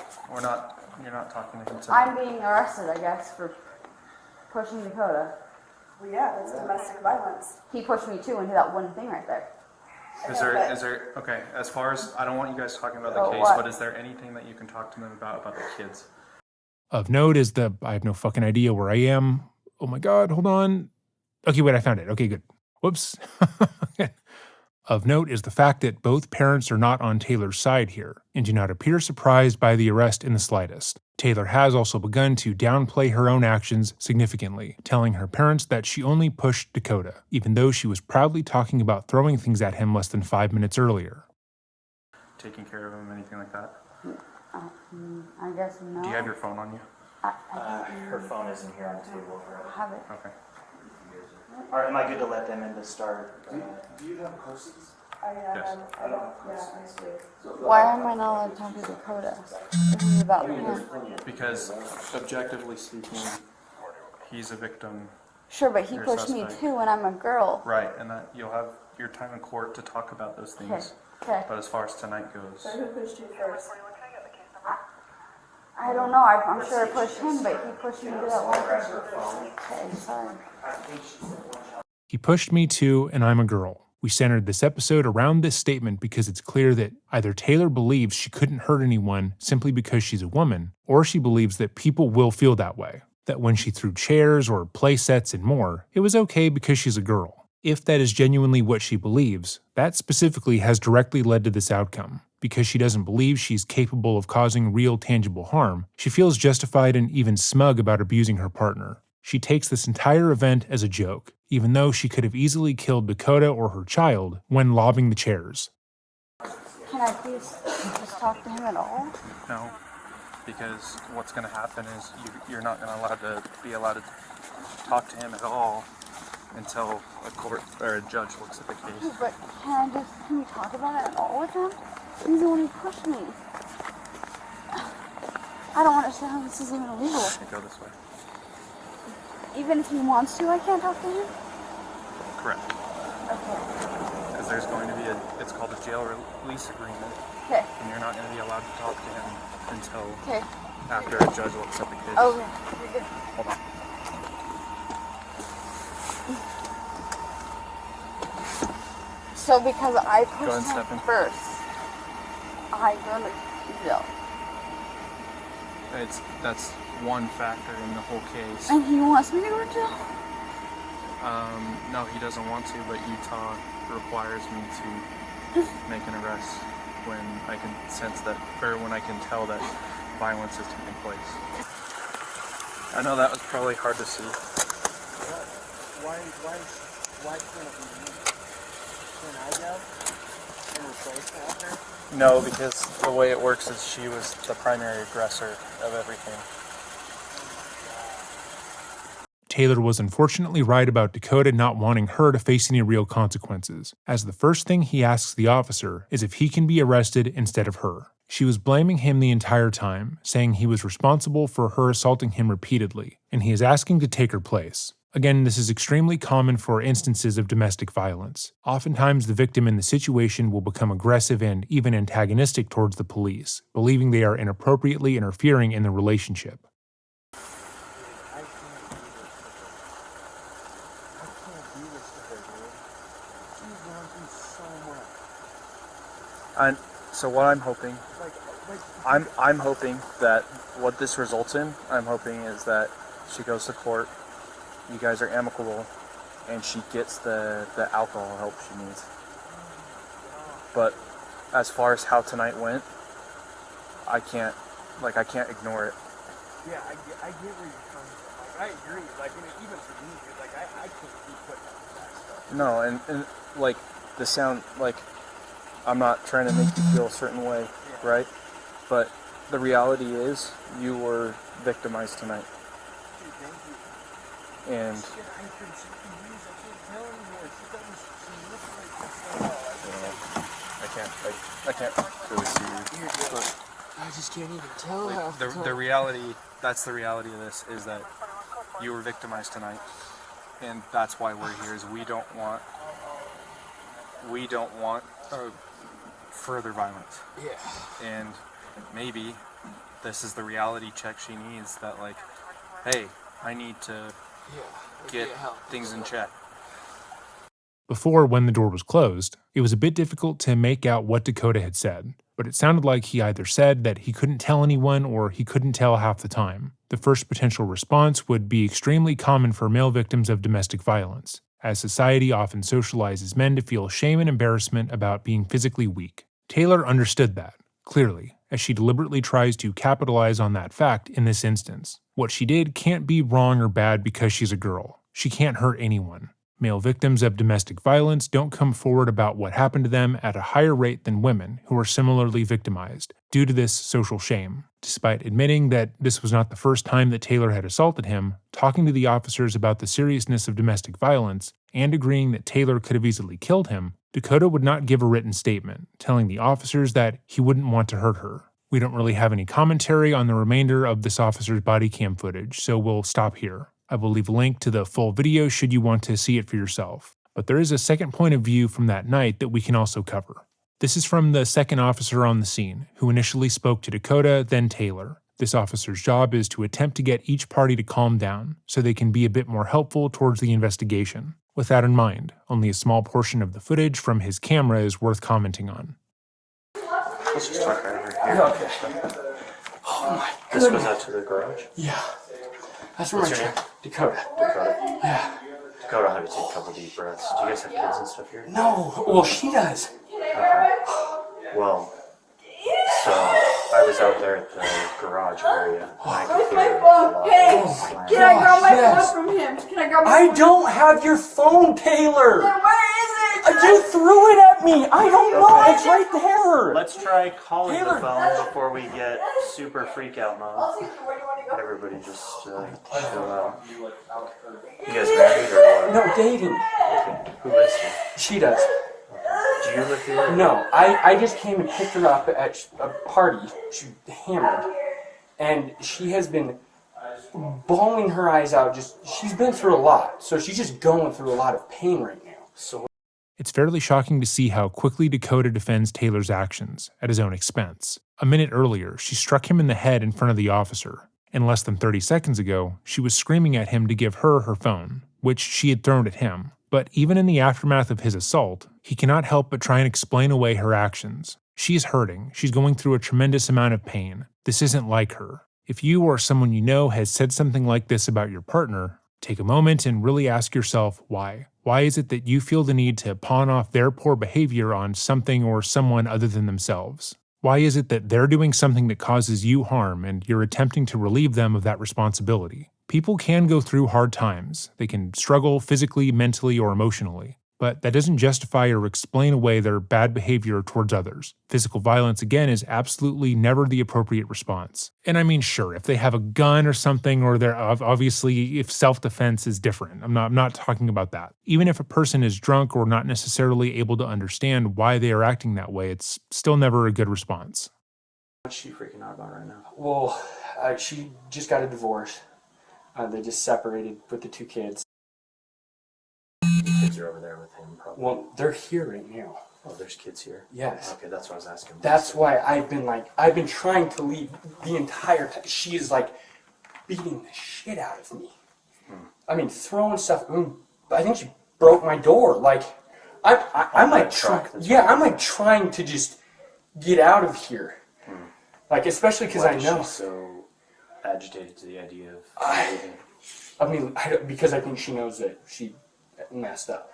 You're not talking to him tonight. I'm being arrested, I guess, for pushing Dakota. Well, yeah, that's domestic violence. He pushed me too into that one thing right there. Is there, okay, as far as, I don't want you guys talking about the Oh, case, what? but is there anything that you can talk to them about the kids? Of note is I have no fucking idea where I am. Oh my God, hold on. Okay, wait, I found it. Okay, good. Whoops. Of note is the fact that both parents are not on Taylor's side here and do not appear surprised by the arrest in the slightest. Taylor has also begun to downplay her own actions significantly, telling her parents that she only pushed Dakota, even though she was proudly talking about throwing things at him less than 5 minutes earlier. Taking care of him, anything like that? I guess no. Do you have your phone on you? Her phone isn't here on the table. I have it. Okay. All right, am I good to let them in to start? Do you have posters? Yes. I don't. Yeah, Why am I not allowed to talk to Dakota? This is about him. Because objectively speaking, he's a victim. Sure, but he You're a pushed me suspect. too, and I'm a girl. Right, and that you'll have your time in court to talk about those things. Okay. But as far as tonight goes, So who pushed you first? I don't know. I'm sure I pushed him, but he pushed me to that one thing. Okay, sorry. He pushed me too, and I'm a girl. We centered this episode around this statement because it's clear that either Taylor believes she couldn't hurt anyone simply because she's a woman, or she believes that people will feel that way. That when she threw chairs or play sets and more, it was okay because she's a girl. If that is genuinely what she believes, that specifically has directly led to this outcome. Because she doesn't believe she's capable of causing real tangible harm, she feels justified and even smug about abusing her partner. She takes this entire event as a joke, even though she could have easily killed Dakota or her child when lobbing the chairs. Can I please just talk to him at all? No, because what's going to happen is you're not going to be allowed to talk to him at all until a court or a judge looks at the case. But can we talk about it at all with him? He's the one who pushed me. I don't understand how this is even illegal. Go this way. Even if he wants to, I can't talk to him? Correct. Okay. Because there's going to be it's called a jail release agreement. Okay. And you're not going to be allowed to talk to him until Okay. after a judge looks at the case. Okay. You're good. Hold on. So because I Go ahead pushed and step him in. first, I go to jail. That's one factor in the whole case. And he wants me to go to jail? No, he doesn't want to, but Utah requires me to make an arrest when I can sense that, or when I can tell that violence is taking place. I know that was probably hard to see. Why can't it be me? Can I go and replace her? No, because the way it works is she was the primary aggressor of everything. Taylor was unfortunately right about Dakota not wanting her to face any real consequences, as the first thing he asks the officer is if he can be arrested instead of her. She was blaming him the entire time, saying he was responsible for her assaulting him repeatedly, and he is asking to take her place. Again, this is extremely common for instances of domestic violence. Oftentimes, the victim in the situation will become aggressive and even antagonistic towards the police, believing they are inappropriately interfering in the relationship. And so what I'm hoping, I'm hoping that what this results in, I'm hoping is that she goes to court, you guys are amicable, and she gets the alcohol help she needs. But as far as how tonight went, I can't ignore it. Yeah, I get where you're coming from. I agree. Even for me, I can't keep putting up with that stuff. No, and the sound, I'm not trying to make you feel a certain way, right? But the reality is, you were victimized tonight. Dude, thank you. And Shit, I've been checking news. I can't tell anymore. She looks like this. I can't really see you. But I just can't even tell half the time. the reality, that's the reality of this, is that you were victimized tonight. And that's why we're here, is we don't want further violence. Yeah. And maybe this is the reality check she needs, that hey, I need to get things in check. Before, when the door was closed, it was a bit difficult to make out what Dakota had said, but it sounded like he either said that he couldn't tell anyone or he couldn't tell half the time. The first potential response would be extremely common for male victims of domestic violence, as society often socializes men to feel shame and embarrassment about being physically weak. Taylor understood that, clearly, as she deliberately tries to capitalize on that fact in this instance. What she did can't be wrong or bad because she's a girl. She can't hurt anyone. Male victims of domestic violence don't come forward about what happened to them at a higher rate than women who are similarly victimized, due to this social shame. Despite admitting that this was not the first time that Taylor had assaulted him, talking to the officers about the seriousness of domestic violence, and agreeing that Taylor could have easily killed him, Dakota would not give a written statement, telling the officers that he wouldn't want to hurt her. We don't really have any commentary on the remainder of this officer's body cam footage, so we'll stop here. I will leave a link to the full video should you want to see it for yourself. But there is a second point of view from that night that we can also cover. This is from the second officer on the scene, who initially spoke to Dakota, then Taylor. This officer's job is to attempt to get each party to calm down, so they can be a bit more helpful towards the investigation. With that in mind, only a small portion of the footage from his camera is worth commenting on. Let's just talk over here. Okay. Oh my goodness. This goes out to the garage? Yeah. That's where What's your name? Dakota. Dakota. Yeah. Dakota, I'll have you take a couple deep breaths. Do you guys have kids and stuff here? No. Well, she does. Okay. Well, so I was out there at the garage area. And I could hear a lot Hey, of slamming. can I grab my yes. phone from him? Can I grab my I phone? don't have your phone, Taylor. Then where is it? You threw it at at me. I don't know. It's right there. Let's try calling Taylor. the phone before we get super freak out mode. I'll take you. Where do you want to go? Everybody just chill out. You guys married or what? No, dating. Okay. Who lives here? She does. Do you live here? No, I just came and picked her up at a party. She hammered. And she has been bawling her eyes out. She's been through a lot. So she's just going through a lot of pain right now. So It's fairly shocking to see how quickly Dakota defends Taylor's actions, at his own expense. A minute earlier, she struck him in the head in front of the officer, and less than 30 seconds ago, she was screaming at him to give her her phone, which she had thrown at him. But even in the aftermath of his assault, he cannot help but try and explain away her actions. She is hurting. She's going through a tremendous amount of pain. This isn't like her. If you or someone you know has said something like this about your partner, take a moment and really ask yourself why. Why is it that you feel the need to pawn off their poor behavior on something or someone other than themselves? Why is it that they're doing something that causes you harm and you're attempting to relieve them of that responsibility? People can go through hard times. They can struggle physically, mentally, or emotionally. But that doesn't justify or explain away their bad behavior towards others. Physical violence, again, is absolutely never the appropriate response. And I mean, sure, if they have a gun or something, or they're obviously, if self-defense is different. I'm not talking about that. Even if a person is drunk or not necessarily able to understand why they are acting that way, it's still never a good response. what's she freaking out about right now? Well, she just got a divorce. They just separated with the 2 kids. The kids are over there with him, probably. Well, they're here right now. Oh, there's kids here? Yes. Okay, that's what I was asking. That's why I've been trying to leave the entire time. She is like beating the shit out of me. I mean, throwing stuff. I think she broke my door. Like, I'm like I'm like trying to just get out of here. Like, especially because I know. She's so agitated to the idea of leaving? I mean, because I think she knows that she messed up.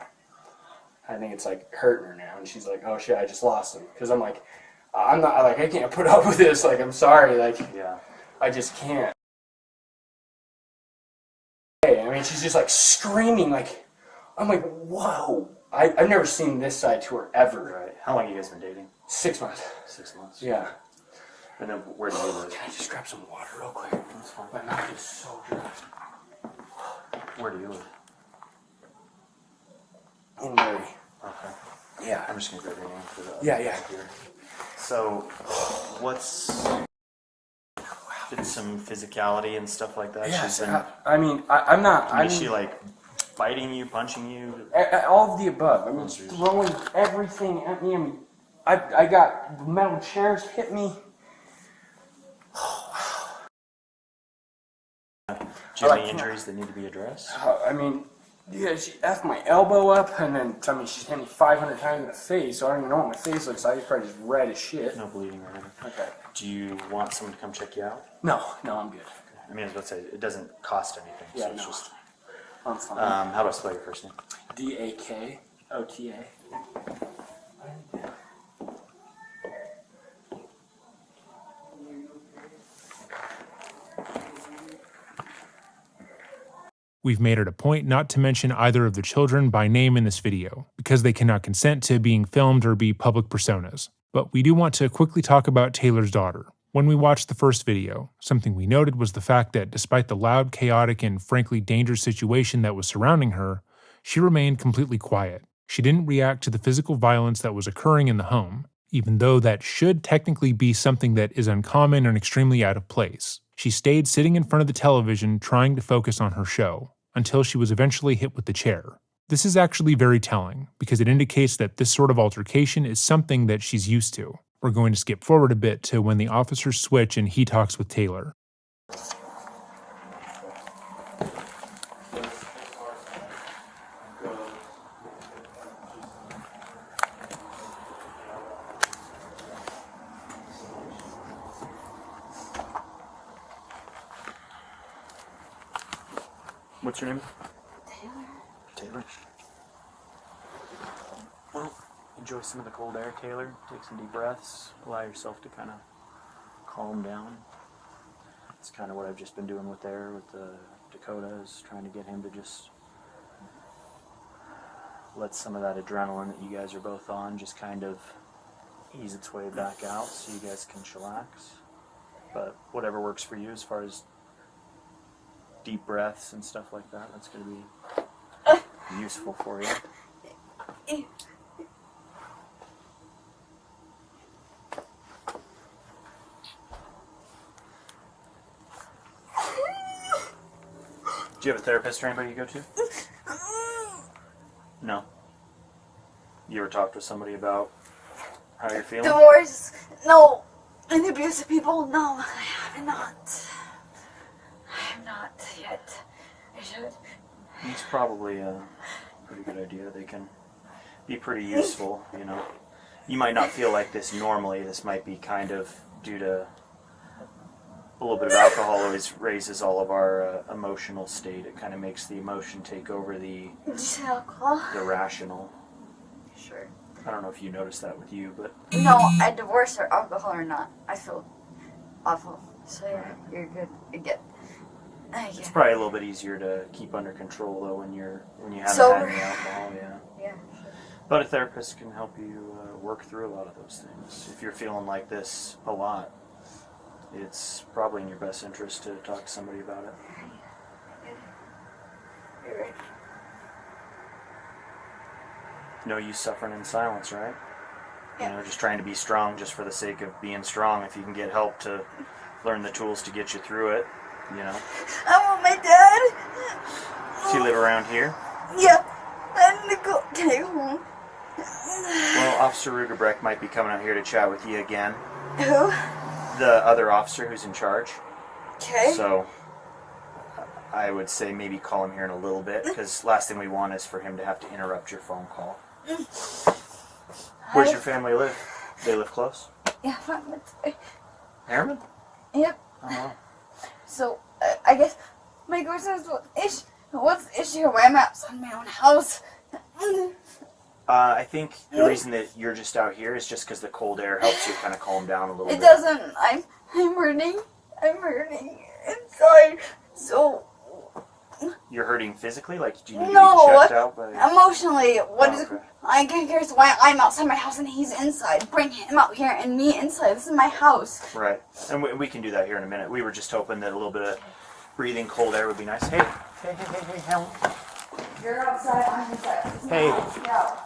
I think it's like hurting her now, and she's like, "Oh shit, I just lost him." Because I'm like, I'm not like I can't put up with this. Like, I'm sorry, like, Yeah. I just can't. I mean, she's just like screaming. Like, I'm like, whoa! I've never seen this side to her ever. Right. How long you guys been dating? 6 months. 6 months. Yeah. And then where do you live? Can I just grab some water real quick? That's fine. My mouth is so dry. Where do you live? In Mary. Okay. Yeah. I'm just gonna grab your name for the Yeah. computer. So, what's did some physicality and stuff like that? Yes. She's been, I mean, I'm not. I mean, is she like biting you, punching you? All of the above. I mean, geez. throwing everything at me. I mean, I got metal chairs hit me. Do you have any injuries that need to be addressed? I mean, yeah, she effed my elbow up, and then, I mean, she's hit me 500 times in the face, so I don't even know what my face looks like. It's probably just red as shit. No bleeding or anything. Okay. Do you want someone to come check you out? No, I'm good. I mean, I was about to say, it doesn't cost anything. Yeah, so it's no. just. I'm fine. How do I spell your first name? Dakota. We've made it a point not to mention either of the children by name in this video, because they cannot consent to being filmed or be public personas. But we do want to quickly talk about Taylor's daughter. When we watched the first video, something we noted was the fact that despite the loud, chaotic, and frankly dangerous situation that was surrounding her, she remained completely quiet. She didn't react to the physical violence that was occurring in the home, even though that should technically be something that is uncommon and extremely out of place. She stayed sitting in front of the television trying to focus on her show, until she was eventually hit with the chair. This is actually very telling, because it indicates that this sort of altercation is something that she's used to. We're going to skip forward a bit to when the officers switch and he talks with Taylor. What's your name? Taylor. Well, enjoy some of the cold air, Taylor. Take some deep breaths. Allow yourself to kind of calm down. It's kind of what I've just been doing with Dakota, is trying to get him to just let some of that adrenaline that you guys are both on just kind of ease its way back out so you guys can chillax. But whatever works for you as far as deep breaths and stuff like that, that's going to be useful for you. Do you have a therapist or anybody you go to? No. You ever talked with somebody about how you're feeling? Divorce? No. And abusive people? No, I have not. I have not yet. I should. It's probably a pretty good idea. They can be pretty useful, you know. You might not feel like this normally. This might be kind of due to a little bit of alcohol always raises all of our emotional state. It kind of makes the emotion take over the rational. Sure. I don't know if you noticed that with you, but No, I divorced or alcohol or not. I feel awful. So you're good. You're good. it's probably a little bit easier to keep under control though when you haven't Sober. had any alcohol. Yeah. Yeah. Sure. But a therapist can help you work through a lot of those things. If you're feeling like this a lot, it's probably in your best interest to talk to somebody about it. You're right. No use suffering in silence, right? Yeah. You know, just trying to be strong just for the sake of being strong. If you can get help to learn the tools to get you through it, you know. I want my dad. So you live around here? Yeah. I need to go take home. Well, Officer Rugerbrecht might be coming out here to chat with you again. Who? The other officer who's in charge. Okay. So I would say maybe call him here in a little bit, because last thing we want is for him to have to interrupt your phone call. Where's your family live? They live close? Yeah, 5 minutes away. Harriman? Yep. Oh, wow. So, I guess my question is what's the issue where I'm outside my own house? I think the reason that you're just out here is just because the cold air helps you kind of calm down a little It bit. doesn't. I'm hurting. I'm hurting inside. So, You're hurting physically? Like, do you need to be no, checked out? emotionally, what is? Okay. I can't care why I'm outside my house and he's inside. Bring him out here and me inside. This is my house. Right. And we can do that here in a minute. We were just hoping that a little bit of breathing cold air would be nice. Hey, Helen. You're outside. I'm inside. This is my Hey. house. Yeah.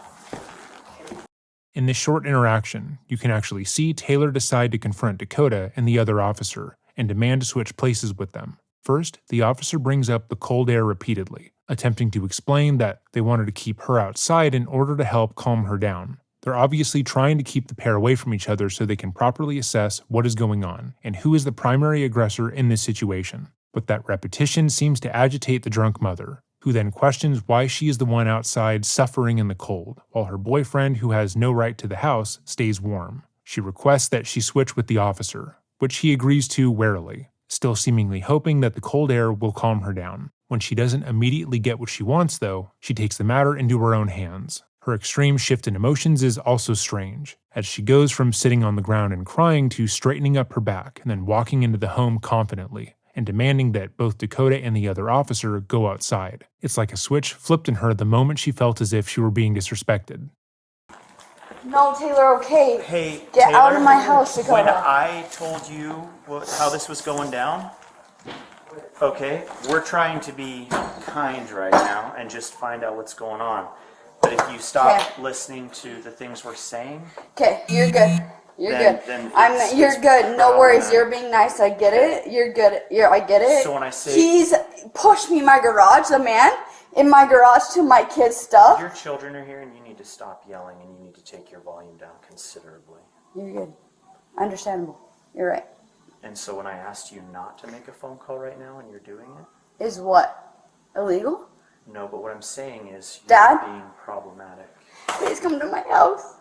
In this short interaction, you can actually see Taylor decide to confront Dakota and the other officer and demand to switch places with them. First, the officer brings up the cold air repeatedly, attempting to explain that they wanted to keep her outside in order to help calm her down. They're obviously trying to keep the pair away from each other so they can properly assess what is going on and who is the primary aggressor in this situation. But that repetition seems to agitate the drunk mother, who then questions why she is the one outside suffering in the cold, while her boyfriend, who has no right to the house, stays warm. She requests that she switch with the officer, which he agrees to warily, still seemingly hoping that the cold air will calm her down. When she doesn't immediately get what she wants, though, she takes the matter into her own hands. Her extreme shift in emotions is also strange, as she goes from sitting on the ground and crying to straightening up her back and then walking into the home confidently and demanding that both Dakota and the other officer go outside. It's like a switch flipped in her the moment she felt as if she were being disrespected. No, Taylor, okay. Hey, Get Taylor, out of my house, Dakota. When I told you how this was going down, okay, we're trying to be kind right now and just find out what's going on. But if you stop listening to the things we're saying, Okay, you're good. You're Then- good. then You're it's good. No worries. problematic. You're being nice. I get it. You're good. I get it. So when I say- he's pushed me in my garage, the man in my garage to my kids' stuff. your children are here and you need to stop yelling and you need to take your volume down considerably. You're good. Understandable. You're right. And so when I asked you not to make a phone call right now and you're doing it, Is what? Illegal? no, but what I'm saying is you're Dad? being problematic. Please come to my house.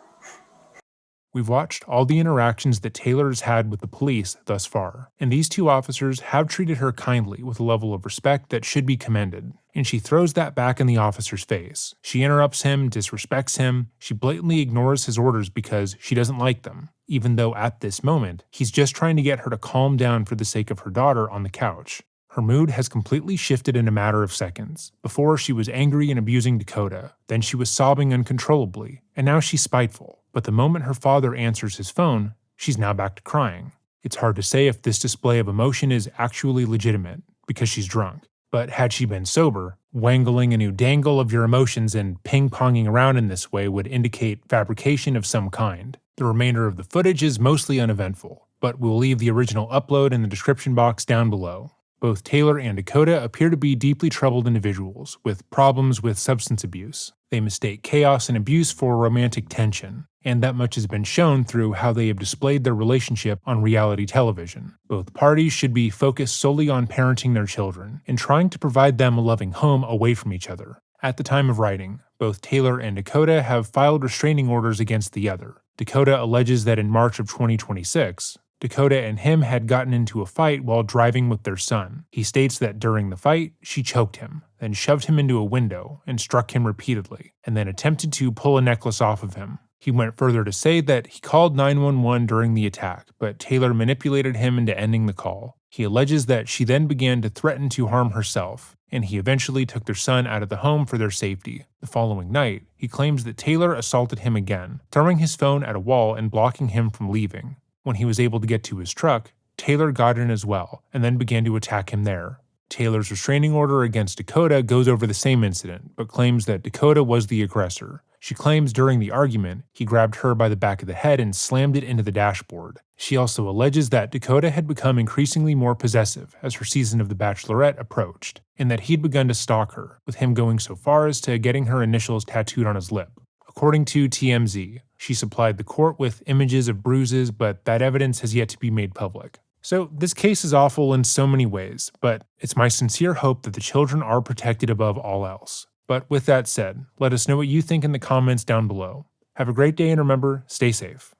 We've watched all the interactions that Taylor has had with the police thus far, and these two officers have treated her kindly with a level of respect that should be commended, and she throws that back in the officer's face. She interrupts him, disrespects him, she blatantly ignores his orders because she doesn't like them, even though at this moment, he's just trying to get her to calm down for the sake of her daughter on the couch. Her mood has completely shifted in a matter of seconds. Before, she was angry and abusing Dakota, then she was sobbing uncontrollably, and now she's spiteful. But the moment her father answers his phone, she's now back to crying. It's hard to say if this display of emotion is actually legitimate, because she's drunk. But had she been sober, wangling a new dangle of your emotions and ping-ponging around in this way would indicate fabrication of some kind. The remainder of the footage is mostly uneventful, but we'll leave the original upload in the description box down below. Both Taylor and Dakota appear to be deeply troubled individuals with problems with substance abuse. They mistake chaos and abuse for romantic tension, and that much has been shown through how they have displayed their relationship on reality television. Both parties should be focused solely on parenting their children and trying to provide them a loving home away from each other. At the time of writing, both Taylor and Dakota have filed restraining orders against the other. Dakota alleges that in March of 2026, Dakota and him had gotten into a fight while driving with their son. He states that during the fight, she choked him, then shoved him into a window and struck him repeatedly, and then attempted to pull a necklace off of him. He went further to say that he called 911 during the attack, but Taylor manipulated him into ending the call. He alleges that she then began to threaten to harm herself, and he eventually took their son out of the home for their safety. The following night, he claims that Taylor assaulted him again, throwing his phone at a wall and blocking him from leaving. When he was able to get to his truck, Taylor got in as well, and then began to attack him there. Taylor's restraining order against Dakota goes over the same incident, but claims that Dakota was the aggressor. She claims during the argument, he grabbed her by the back of the head and slammed it into the dashboard. She also alleges that Dakota had become increasingly more possessive as her season of The Bachelorette approached, and that he'd begun to stalk her, with him going so far as to getting her initials tattooed on his lip. According to TMZ, she supplied the court with images of bruises, but that evidence has yet to be made public. So this case is awful in so many ways, but it's my sincere hope that the children are protected above all else. But with that said, let us know what you think in the comments down below. Have a great day and remember, stay safe.